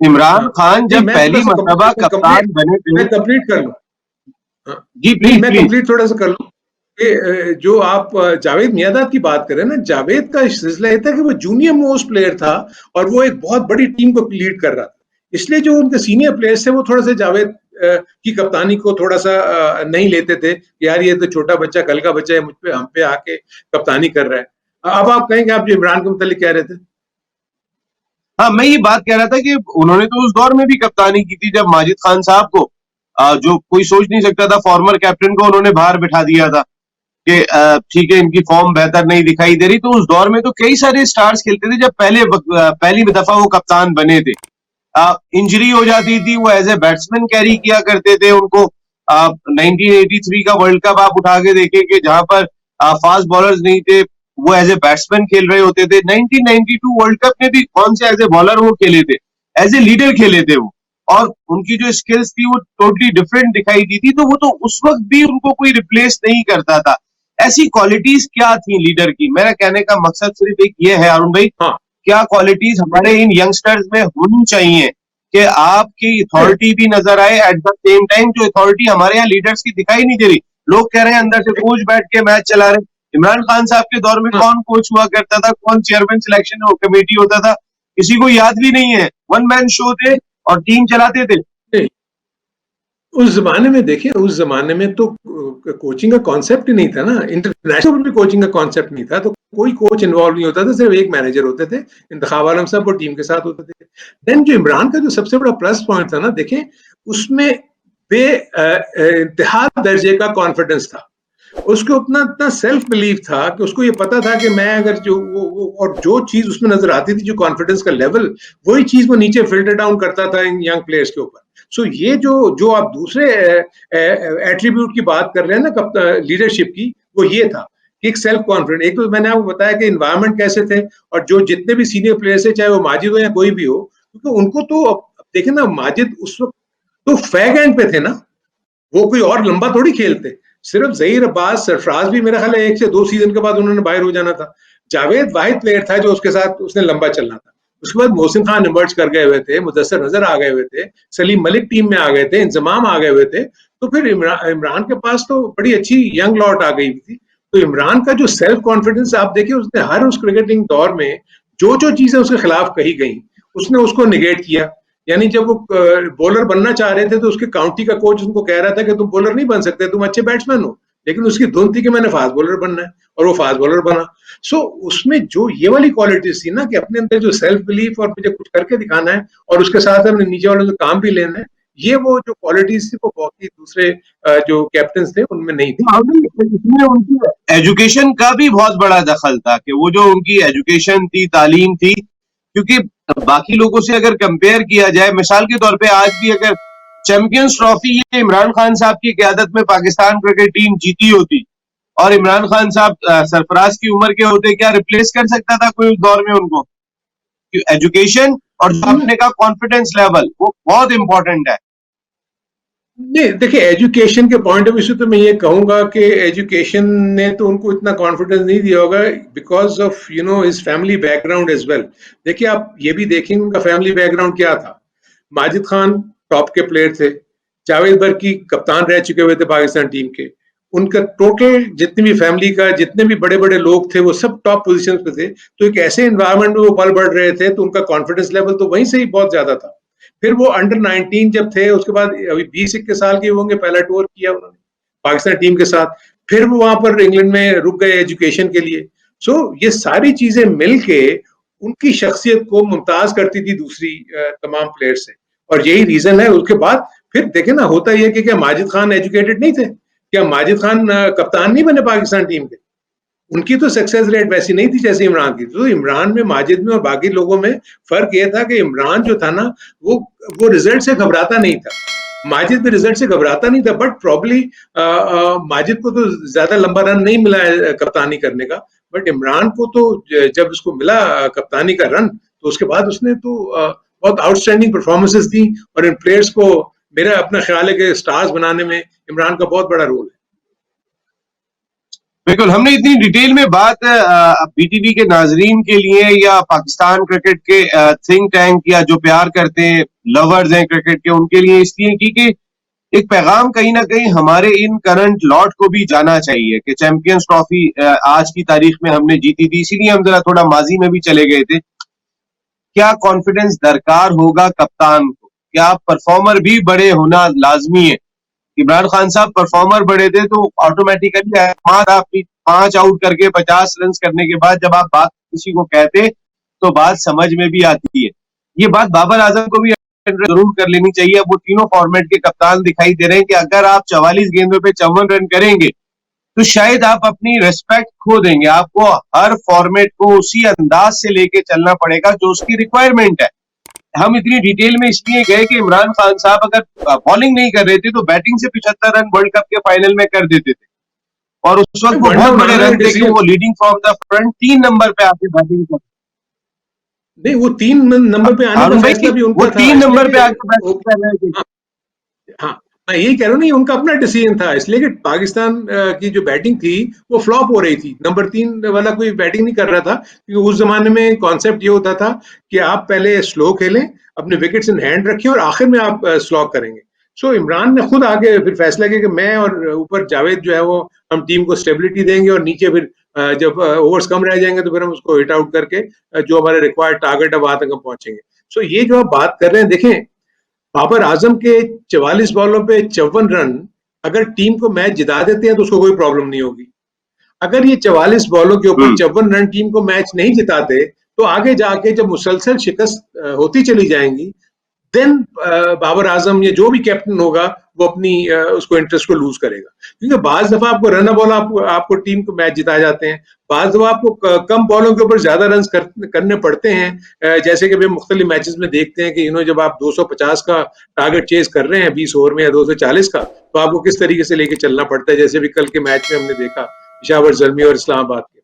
इमरान खान जब पहली मर्तबा कप्तान बने थे,
मैं कंप्लीट कर लूं
जी प्लीज,
मैं कंप्लीट थोड़ा सा कर लूं। जो आप जावेद मियांदाद की बात करें ना, जावेद का सिलसिला ये था कि वो जूनियर मोस्ट प्लेयर था और वो एक बहुत बड़ी टीम को लीड कर रहा था। इसलिए जो उनके सीनियर प्लेयर्स थे वो थोड़ा सा जावेद की कप्तानी को थोड़ा सा नहीं लेते थे, यार ये तो छोटा बच्चा, कल का बच्चा है, मुझ पे हम पे आके कप्तानी कर रहा है। अब आप कहेंगे, आप जो इमरान के मुतालिक कह रहे थे।
हाँ, मैं ये बात कह रहा था कि उन्होंने तो उस दौर में भी कप्तानी की थी जब माजिद खान साहब को, जो कोई सोच नहीं सकता था, फॉर्मर कैप्टन को उन्होंने बाहर बिठा दिया था कि ठीक है इनकी फॉर्म बेहतर नहीं दिखाई दे रही। तो उस दौर में तो कई सारे स्टार्स खेलते थे जब पहली दफा वो कप्तान बने थे। इंजरी हो जाती थी, वो एज ए बैट्समैन कैरी किया करते थे उनको। 1983 का वर्ल्ड कप आप उठा के देखें कि जहां पर फास्ट बॉलर्स नहीं थे, वो एज ए बैट्समैन खेल रहे होते थे। 1992 वर्ल्ड कप में भी कौन से एज ए बॉलर वो खेले थे, एज ए लीडर खेले थे वो, और उनकी जो स्किल्स थी वो टोटली डिफरेंट दिखाई दी थी। तो वो तो उस वक्त भी उनको कोई रिप्लेस नहीं करता था। ऐसी क्वालिटीज क्या थी लीडर की? मेरा कहने का मकसद सिर्फ एक ये है अरुण भाई, हाँ, क्या क्वालिटीज हमारे इन यंगस्टर्स में होनी चाहिए कि आपकी अथॉरिटी भी नजर आए, एट द सेम टाइम जो अथॉरिटी हमारे यहाँ लीडर्स की दिखाई नहीं दे रही। लोग कह रहे हैं अंदर से कोच बैठ के मैच चला रहे। इमरान खान साहब के दौर में कौन कोच हुआ करता था, कौन चेयरमैन सिलेक्शन कमेटी होता था, किसी को याद भी नहीं है। वन मैन शो थे और टीम चलाते थे।
उस जमाने में देखिए, उस जमाने में तो कोचिंग का कॉन्सेप्ट ही नहीं था ना, इंटरनेशनल भी कोचिंग का कॉन्सेप्ट नहीं था, तो कोई कोच इन्वॉल्व नहीं होता था, सिर्फ एक मैनेजर होते थे, इंतखाब आलम साहब, वो टीम के साथ होते थे। देन जो इमरान का जो सबसे बड़ा प्लस पॉइंट था ना, देखें उसमें बे इंतहा दर्जे का कॉन्फिडेंस था, उसको उतना इतना सेल्फ बिलीव था कि उसको ये पता था कि मैं अगर वो और जो चीज उसमें नजर आती थी, जो कॉन्फिडेंस का लेवल, वही चीज वो नीचे फिल्टर डाउन करता था इन यंग प्लेयर्स के ऊपर। सो ये जो आप दूसरे एट्रीब्यूट की बात कर रहे हैं ना लीडरशिप की, वो ये था कि एक सेल्फ कॉन्फिडेंट। एक तो मैंने आपको बताया कि इन्वायरमेंट कैसे थे, और जो जितने भी सीनियर प्लेयर्स है, चाहे वो माजिद हो या कोई भी हो, क्योंकि उनको तो देखे ना, माजिद उस वक्त तो फैग एंड पे थे ना, वो कोई और लंबा थोड़ी खेलते। सिर्फ जहीर अब्बास, सरफराज भी मेरा ख्याल है 1 से 2 सीजन के बाद उन्होंने बाहर हो जाना था। जावेद वाहिद प्लेयर था जो उसके साथ उसने लंबा चलना था। उसके बाद मोहसिन खान इमर्ज कर गए हुए थे, मुदस्सिर नजर आ गए हुए थे, सलीम मलिक टीम में आ गए थे, इंजमाम आ गए हुए थे। तो फिर इमरान के पास तो बड़ी अच्छी यंग लॉट आ गई थी। तो इमरान का जो सेल्फ कॉन्फिडेंस आप देखिए, उसने हर उस क्रिकेटिंग दौर में जो जो चीजें उसके खिलाफ कही गई, उसने उसको निगेट किया। यानी जब वो बॉलर बनना चाह रहे थे, तो उसके काउंटी का कोच उनको कह रहा था कि तुम बॉलर नहीं बन सकते, तुम अच्छे बैट्समैन हो, लेकिन उसकी धुन थी कि मैंने फास्ट बॉलर बनना है, और वो फास्ट बॉलर बना। सो उसमें जो ये वाली क्वालिटीज थी ना, कि अपने अंदर जो सेल्फ बिलीफ और मुझे कुछ करके दिखाना है, और उसके साथ अपने नीचे वालों से काम भी लेना है, ये वो जो क्वालिटीज थी, वो बाकी दूसरे जो कैप्टन थे उनमें नहीं थी।
इसमें उनकी एजुकेशन का भी बहुत बड़ा दखल था, कि वो जो उनकी एजुकेशन थी, तालीम थी, क्योंकि बाकी लोगों से अगर कंपेयर किया जाए, मिसाल के तौर पे आज भी अगर चैंपियंस ट्रॉफी ये इमरान खान साहब की क़यादत में पाकिस्तान क्रिकेट टीम जीती होती, और इमरान खान साहब सरफराज की उम्र के होते, क्या रिप्लेस कर सकता था कोई उस दौर में उनको? एजुकेशन और अपने का कॉन्फिडेंस लेवल, वो बहुत इंपॉर्टेंट है।
नहीं, देखिए एजुकेशन के पॉइंट ऑफ व्यू से तो मैं ये कहूंगा कि एजुकेशन ने तो उनको इतना कॉन्फिडेंस नहीं दिया होगा, because of his family background as well. देखिए आप ये भी देखेंगे उनका फैमिली बैकग्राउंड क्या था। माजिद खान टॉप के प्लेयर थे, जावेद बर्की कप्तान रह चुके हुए थे पाकिस्तान टीम के, उनका टोटल जितनी भी फैमिली का जितने भी बड़े बड़े लोग थे, वो सब टॉप पोजीशन पे थे। तो एक ऐसे एनवायरमेंट में वो पल बढ़ रहे थे, तो उनका कॉन्फिडेंस लेवल तो वहीं से ही बहुत ज्यादा था। फिर वो अंडर 19 जब थे, उसके बाद अभी 20-21 साल के होंगे, पहला टूर किया उन्होंने पाकिस्तान टीम के साथ। फिर वो वहां पर इंग्लैंड में रुक गए एजुकेशन के लिए। सो ये सारी चीजें मिलके उनकी शख्सियत को मुमताज करती थी दूसरी तमाम प्लेयर से, और यही रीजन है। उसके बाद फिर देखे ना, होता यह कि क्या माजिद खान एजुकेटेड नहीं थे? क्या माजिद खान कप्तान नहीं बने पाकिस्तान टीम के? उनकी तो सक्सेस रेट वैसी नहीं थी जैसे इमरान की। तो इमरान में, माजिद में और बाकी लोगों में फर्क यह था कि इमरान जो था ना, वो रिजल्ट से घबराता नहीं था। माजिद भी रिजल्ट से घबराता नहीं था, बट प्रॉब्ली माजिद को तो ज्यादा लंबा रन नहीं मिला है कप्तानी करने का, बट इमरान को तो जब उसको मिला कप्तानी का रन, तो उसके बाद उसने तो बहुत आउटस्टैंडिंग परफॉर्मेंसेस दी, और इन प्लेयर्स को मेरा अपना ख्याल है कि स्टार्स बनाने में इमरान का बहुत बड़ा रोल है।
बिल्कुल, हमने इतनी डिटेल में बात बीटीवी के नाजरीन के लिए या पाकिस्तान क्रिकेट के थिंक टैंक या जो प्यार करते हैं, लवर्स हैं क्रिकेट के, उनके लिए इसलिए की कि एक पैगाम कहीं ना कहीं हमारे इन करंट लॉट को भी जाना चाहिए कि चैंपियंस ट्रॉफी आज की तारीख में हमने जीती थी, इसीलिए हम जरा थोड़ा माजी में भी चले गए थे। क्या कॉन्फिडेंस दरकार होगा कप्तान को? क्या परफॉर्मर भी बड़े होना लाजमी है? इमरान खान साहब परफॉर्मर बड़े थे, तो ऑटोमेटिकली आप 5 आउट करके 50 रन करने के बाद जब आप बात किसी को कहते, तो बात समझ में भी आती है। ये बात बाबर आजम को भी जरूर कर लेनी चाहिए। अब वो तीनों फॉर्मेट के कप्तान दिखाई दे रहे हैं कि अगर आप 44 गेंदों पे 54 रन करेंगे, तो शायद आप अपनी रिस्पेक्ट खो देंगे। आपको हर फॉर्मेट को उसी अंदाज से लेके चलना पड़ेगा जो उसकी रिक्वायरमेंट है। हम इतनी डिटेल में इसलिए गए कि इमरान खान साहब अगर बॉलिंग नहीं कर रहे थे, तो बैटिंग से 75 रन वर्ल्ड कप के फाइनल में कर देते थे, और उस वक्त वो बहुत बड़े रन थे कि वो leading from the front 3 number पे आके बैटिंग कर,
नहीं वो 3 नंबर पे आने का फैसला भी उनका था।
3 नंबर पे आके बैटिंग कर रहे थे।
हाँ, मैं यही कह रहा हूँ ना, ये उनका अपना डिसीजन था, इसलिए कि पाकिस्तान की जो बैटिंग थी वो फ्लॉप हो रही थी। नंबर 3 वाला कोई बैटिंग नहीं कर रहा था, क्योंकि उस जमाने में कॉन्सेप्ट ये होता था कि आप पहले स्लो खेलें, अपने विकेट्स इन हैंड रखें और आखिर में आप स्लो करेंगे। सो इमरान ने खुद आगे फिर फैसला किया कि मैं और ऊपर जावेद जो है वो हम टीम को स्टेबिलिटी देंगे, और नीचे फिर जब ओवर्स कम रह जाएंगे तो फिर हम उसको हिट आउट करके जो हमारे रिक्वायर्ड टारगेट है वहां तक हम पहुंचेंगे। सो ये जो आप बात कर रहे हैं, देखें, बाबर आजम के 44 बॉलों पे 54 रन अगर टीम को मैच जिता देते हैं तो उसको कोई प्रॉब्लम नहीं होगी। अगर ये 44 बॉलों के ऊपर 54 रन टीम को मैच नहीं जिताते, तो आगे जाके जब मुसलसल शिकस्त होती चली जाएंगी, देन बाबर आजम या जो भी कैप्टन होगा वो अपनी उसको इंटरेस्ट को लूज करेगा। क्योंकि बाज दफा आपको रन बॉल आपको टीम को मैच जिता जाते हैं, बाज दफा आपको कम बॉलों के ऊपर ज्यादा रन करने पड़ते हैं। जैसे कि मुख्तलिफ मैचेस में देखते हैं कि जब आप 250 का टारगेट चेज कर रहे हैं 20 ओवर में या 240 का, तो आपको किस तरीके से लेके चलना पड़ता है, जैसे भी कल के मैच में हमने देखा पेशावर जल्मी और इस्लामाबाद के।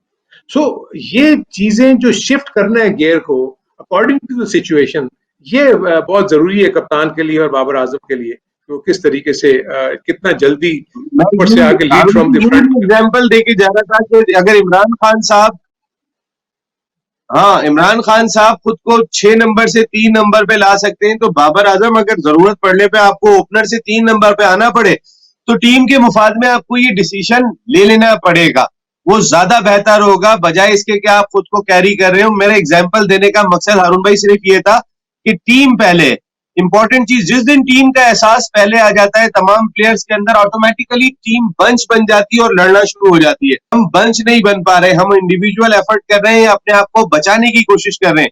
सो ये चीजें जो शिफ्ट करना है गियर को अकॉर्डिंग टू द सिचुएशन, ये बहुत जरूरी है कप्तान के लिए और बाबर आजम के लिए, तो किस तरीके से कितना जल्दी ऊपर से आके lead from the front.
Example देके जा रहा था कि अगर इमरान खान साहब, हाँ, इमरान खान साहब खुद को 6 नंबर से 3 नंबर पे ला सकते हैं, तो बाबर आजम अगर जरूरत पड़ने पे आपको ओपनर से 3 नंबर पे आना पड़े, तो टीम के मुफाद में आपको ये डिसीजन ले लेना पड़ेगा। वो ज्यादा बेहतर होगा बजाय इसके कि आप खुद को कैरी कर रहे हो। मेरा एग्जाम्पल देने का मकसद हारून भाई सिर्फ ये था कि टीम पहले, इंपॉर्टेंट चीज, जिस दिन टीम का एहसास पहले आ जाता है तमाम प्लेयर्स के अंदर, ऑटोमेटिकली टीम बंच बन जाती है और लड़ना शुरू हो जाती है। हम बंच नहीं बन पा रहे, हम इंडिविजुअल एफर्ट कर रहे हैं, अपने आप को बचाने की कोशिश कर रहे हैं।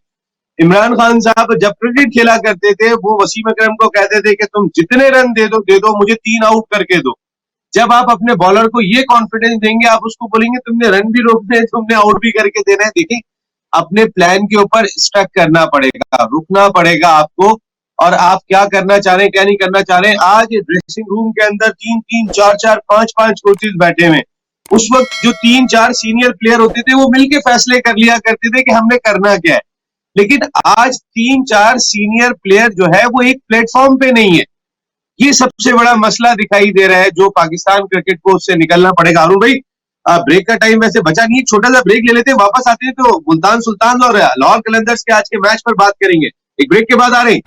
इमरान खान साहब जब क्रिकेट खेला करते थे, वो वसीम अकरम को कहते थे कि तुम जितने रन दे दो, मुझे 3 आउट करके दो। जब आप अपने बॉलर को ये कॉन्फिडेंस देंगे, आप उसको बोलेंगे तुमने रन भी रोकने, तुमने आउट भी करके देना है। देखिए, अपने प्लान के ऊपर स्टक करना पड़ेगा, रुकना पड़ेगा आपको, और आप क्या करना चाह रहे हैं क्या नहीं करना चाह रहे हैं। आज ड्रेसिंग रूम के अंदर 3-3, 4-4, 5-5 कोचेस बैठे हुए। उस वक्त जो 3-4 सीनियर प्लेयर होते थे वो मिलके फैसले कर लिया करते थे कि हमने करना क्या है। लेकिन आज 3-4 सीनियर प्लेयर जो है वो एक प्लेटफॉर्म पे नहीं है। ये सबसे बड़ा मसला दिखाई दे रहा है जो पाकिस्तान क्रिकेट को उससे निकलना पड़ेगा। अरुण भाई, ब्रेक का टाइम वैसे बचा नहीं, छोटा सा ब्रेक ले लेते हैं, वापस आते हैं तो मुल्तान सुल्तान और लाहौर कलंदर्स के आज के मैच पर बात करेंगे। एक ब्रेक के बाद आ रहे हैं।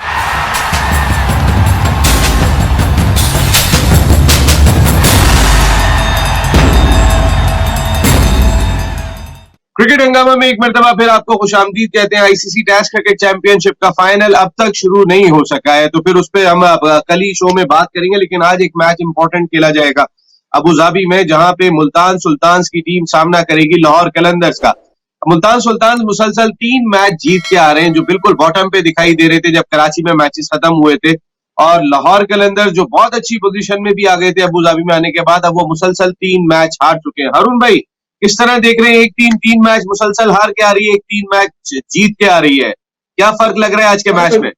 क्रिकेट हंगामा में एक मरतबा फिर आपको खुशामदीद कहते हैं। आईसीसी टेस्ट क्रिकेट चैंपियनशिप का फाइनल अब तक शुरू नहीं हो सका है, तो फिर उस पर हम कल ही शो में बात करेंगे। लेकिन आज एक मैच इंपॉर्टेंट खेला जाएगा अबू धाबी में, जहां पे मुल्तान सुल्तान्स की टीम सामना करेगी लाहौर कलंदर्स का। मुल्तान सुल्तान मुसलसल 3 मैच जीत के आ रहे हैं, जो बिल्कुल बॉटम पे दिखाई दे रहे थे जब कराची में मैचेस खत्म हुए थे। और लाहौर कलंदर्स जो बहुत अच्छी पोजीशन में भी आ गए थे अबू धाबी में आने के बाद, अब वो मुसलसल 3 मैच हार चुके हैं। हारून भाई, किस तरह देख रहे हैं? एक टीम 3 मैच मुसलसल हार के आ रही है, एक 3 मैच जीत के आ रही है, क्या फर्क लग रहा है आज के मैच में?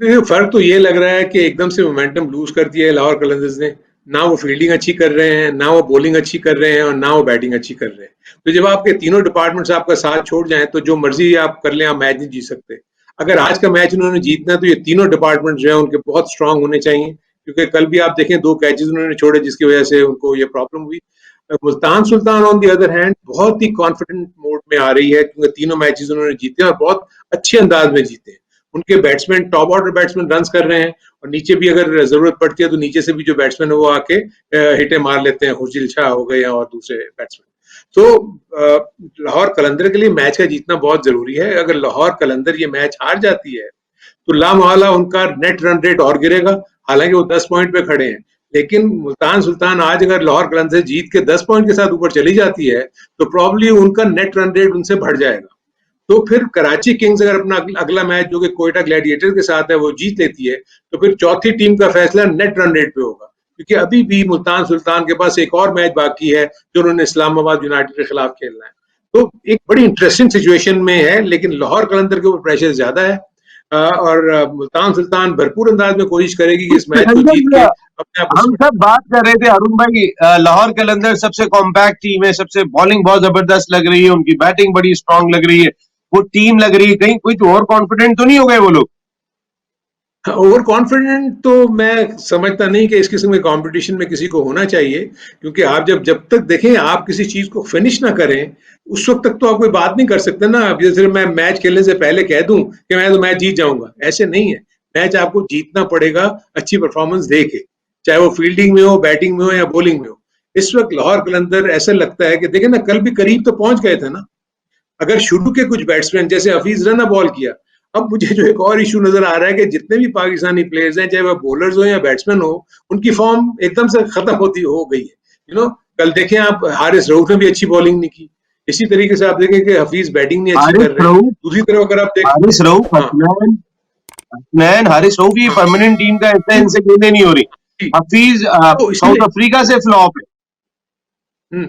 फर्क तो ये लग रहा है कि एकदम से मोमेंटम लूज कर दिया है लाहौर कलंदर्स ने। ना वो फील्डिंग अच्छी कर रहे हैं, ना वो बॉलिंग अच्छी कर रहे हैं, और ना वो बैटिंग अच्छी कर रहे हैं। तो जब आपके तीनों डिपार्टमेंट्स आपका साथ छोड़ जाएं तो जो मर्जी आप कर लें, आप मैच नहीं जीत सकते। अगर आज का मैच उन्होंने जीतना है तो ये तीनों डिपार्टमेंट जो है उनके बहुत स्ट्रांग होने चाहिए, क्योंकि कल भी आप देखें 2 कैचेस उन्होंने छोड़े जिसकी वजह से उनको ये प्रॉब्लम हुई। Multan Sultan on the other hand बहुत ही कॉन्फिडेंट मोड में आ रही है, क्योंकि तीनों मैचेस उन्होंने जीते और बहुत अच्छे अंदाज में जीते हैं। उनके batsman, top order batsman runs कर रहे हैं, और नीचे भी अगर जरूरत पड़ती है तो नीचे से भी जो बैट्समैन है वो आके हिटे मार लेते हैं। खुर्शीद शाह हो गए और दूसरे बैट्समैन। तो लाहौर कलंदर के लिए मैच का जीतना बहुत जरूरी है। अगर लाहौर कलंदर ये मैच हार जाती है तो लामहला उनका नेट रन रेट और गिरेगा। हालांकि वो 10 पॉइंट पे खड़े हैं, लेकिन मुल्तान सुल्तान आज अगर लाहौर कलंदर से जीत के 10 पॉइंट के साथ ऊपर चली जाती है तो प्रॉब्ली उनका नेट रन रेट उनसे बढ़ जाएगा। तो फिर कराची किंग्स अगर अपना अगला मैच जो कि कोयटा ग्लैडिएटर के साथ है वो जीत लेती है, तो फिर चौथी टीम का फैसला नेट रन रेट पे होगा, क्योंकि अभी भी मुल्तान सुल्तान के पास एक और मैच बाकी है जो उन्होंने इस्लामाबाद यूनाइटेड के खिलाफ खेलना है। तो एक बड़ी इंटरेस्टिंग सिचुएशन में है, लेकिन लाहौर कलंदर के ऊपर प्रेशर ज्यादा है, और मुल्तान सुल्तान भरपूर अंदाज में कोशिश करेगी कि इस मैच को जीत के अपने आप।
हम सब बात कर रहे थे अरुण भाई, लाहौर कलंदर सबसे कॉम्पैक्ट टीम है, सबसे बॉलिंग बहुत जबरदस्त लग रही है, उनकी बैटिंग बड़ी स्ट्रांग लग रही है, वो टीम लग रही है, कहीं कुछ और कॉन्फिडेंट तो नहीं हो गए वो लोग?
ओवर कॉन्फिडेंट तो मैं समझता नहीं कि इस किस्म के कंपटीशन में किसी को होना चाहिए, क्योंकि आप जब तक देखें आप किसी चीज को फिनिश ना करें, उस वक्त तक तो आप कोई बात नहीं कर सकते ना। अब जैसे मैं मैच खेलने से पहले कह दूं कि मैं तो मैच जीत जाऊंगा, ऐसे नहीं है। मैच आपको जीतना पड़ेगा अच्छी परफॉर्मेंस दे के, चाहे वो फील्डिंग में हो, बैटिंग में हो या बॉलिंग में हो। इस वक्त लाहौर कलंदर ऐसा लगता है कि देखें ना, कल भी करीब तो पहुंच गए थे ना। अगर शुरू के कुछ बैट्समैन जैसे हफीज रना बॉल किया, अब मुझे जो एक और इशू नजर आ रहा है कि जितने भी पाकिस्तानी प्लेयर्स हैं, चाहे वह बॉलर्स हो या बैट्समैन हो, उनकी फॉर्म एकदम से खत्म होती हो गई है। कल देखें आप, हारिस रऊफ ने भी अच्छी बॉलिंग नहीं की। इसी तरीके से आप देखें कि हफीज बैटिंग नहीं अच्छी
हारिस
कर रहे हैं।
रऊफ
दूसरी तरफ अगर आप देखें,
हारिस रऊफ
हाँ
हसनैन हसनैन हारिस रऊफ ये
हाँ
परमानेंट टीम का हिस्सा है, इनसे गेंदें नहीं हो रही।
जी,
हफीज
तो
साउथ
इसलिए
अफ्रीका से फ्लॉप है।
हुँ।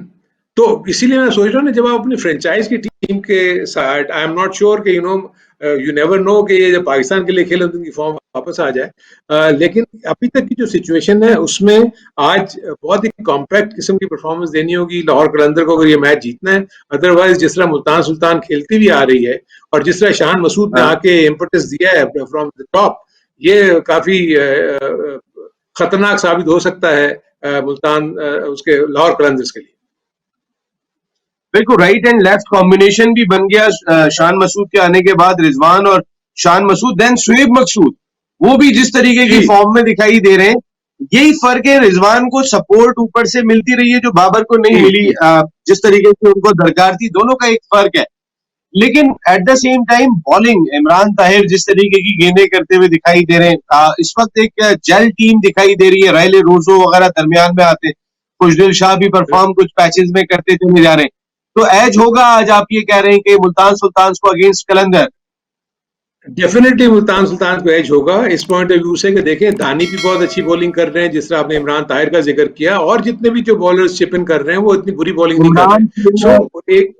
तो इसीलिए मैं सोच रहा हूँ ना, जब आप अपनी फ्रेंचाइज़ की टीम के साथ, आई एम नॉट श्योर कि यू नेवर नो कि ये जब पाकिस्तान के लिए खेले तो उनकी फॉर्म वापस आ जाए। लेकिन अभी तक की जो सिचुएशन है उसमें आज बहुत ही कॉम्पैक्ट किस्म की परफॉर्मेंस देनी होगी लाहौर कलंदर को अगर ये मैच जीतना है। अदरवाइज़ जिस तरह मुल्तान सुल्तान खेलती हुई आ रही है और जिस तरह शान मसूद ने
हाँ,
आके इम्पेटस दिया है फ्रॉम द टॉप, ये काफ़ी खतरनाक साबित हो सकता है मुल्तान उसके लाहौर कलंदर्स के लिए।
बिल्कुल राइट एंड लेफ्ट कॉम्बिनेशन भी बन गया शान मसूद के आने के बाद। रिजवान और शान मसूद, देन शुएब मकसूद, वो भी जिस तरीके की
जी,
फॉर्म में दिखाई दे रहे हैं। यही फर्क है, रिजवान को सपोर्ट ऊपर से मिलती रही है जो बाबर को नहीं
जी,
मिली,
जी।
जिस तरीके से उनको दरकार थी। दोनों का एक फर्क है। लेकिन at the same time bowling, Imran Tahir जिस तरीके की गेंदें करते हुए दिखाई दे रहे हैं, इस वक्त एक जेल टीम दिखाई दे रही है। रायले रोजो वगैरह दरमियान में आते, कुछ दिल शाह भी परफॉर्म कुछ पैचेस में करते चले जा रहे हैं। तो एज होगा आज, आप ये कह रहे हैं कि मुल्तान सुल्तान को अगेंस्ट कलंदर।
डेफिनेटली मुल्तान सुल्तान को एज होगा इस पॉइंट ऑफ व्यू से कि देखें दानी भी बहुत अच्छी बॉलिंग कर रहे हैं, जिस तरह आपने इमरान ताहिर का जिक्र किया, और जितने भी जो बॉलर्स चिप इन कर रहे हैं वो इतनी बुरी बॉलिंग नहीं कर रहे
इमरान
हैं। सो एक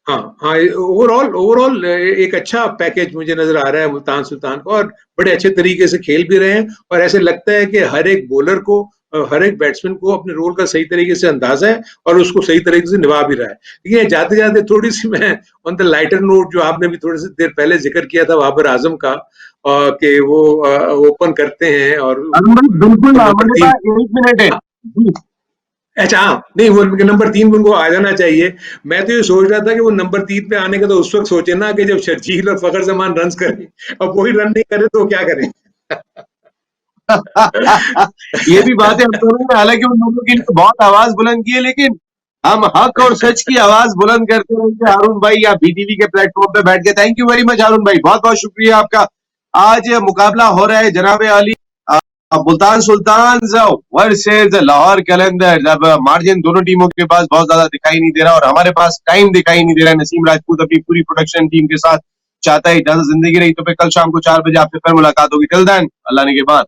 हाँ हाँ, ओवरऑल ओवरऑल एक अच्छा पैकेज मुझे नजर आ रहा है मुल्तान सुल्तान को, और बड़े अच्छे तरीके से खेल भी रहे हैं। और ऐसे लगता है कि हर एक बॉलर को, हर एक बैट्समैन को अपने रोल का सही तरीके से अंदाजा है और उसको सही तरीके से निभा भी रहा है। लेकिन जाते जाते थोड़ी सी मैं ऑन द लाइटर नोट, जो आपने भी थोड़ी सी देर पहले जिक्र किया था बाबर आजम का, कि वो ओपन करते हैं और
बिल्कुल
वो नंबर
मेरे
तीन।
पास 1 मिनट है जी।
अच्छा हाँ, नहीं वो नंबर 3 पे उनको आ जाना चाहिए। मैं तो ये सोच रहा था कि वो नंबर 3 पे आने का तो उस वक्त सोचे ना कि जब शर्जील और फखर जमान रन करें। अब वही रन नहीं करे तो क्या करें।
ये भी बात है हम दोनों ने, हालांकि उन लोगों के लिए बहुत आवाज बुलंद की है, लेकिन हम हक और सच की आवाज बुलंद करते रहेंगे हारून भाई, या बीटीवी के प्लेटफॉर्म पे बैठ के। थैंक यू वेरी मच हारून भाई, बहुत बहुत शुक्रिया आपका। आज मुकाबला हो रहा है जनाब अली, मुल्तान सुल्तान वर्सेज लाहौर कलंदर्स। अब मार्जिन दोनों टीमों के पास बहुत ज्यादा दिखाई नहीं दे रहा और हमारे पास टाइम दिखाई नहीं दे रहा है। नसीम राजपूत अपनी पूरी प्रोडक्शन टीम के साथ चाहता है इजाजत जिंदगी रही, तो फिर कल शाम को 4 बजे आपसे फिर मुलाकात होगी। टिल देन, अल्लाह ने के बाद।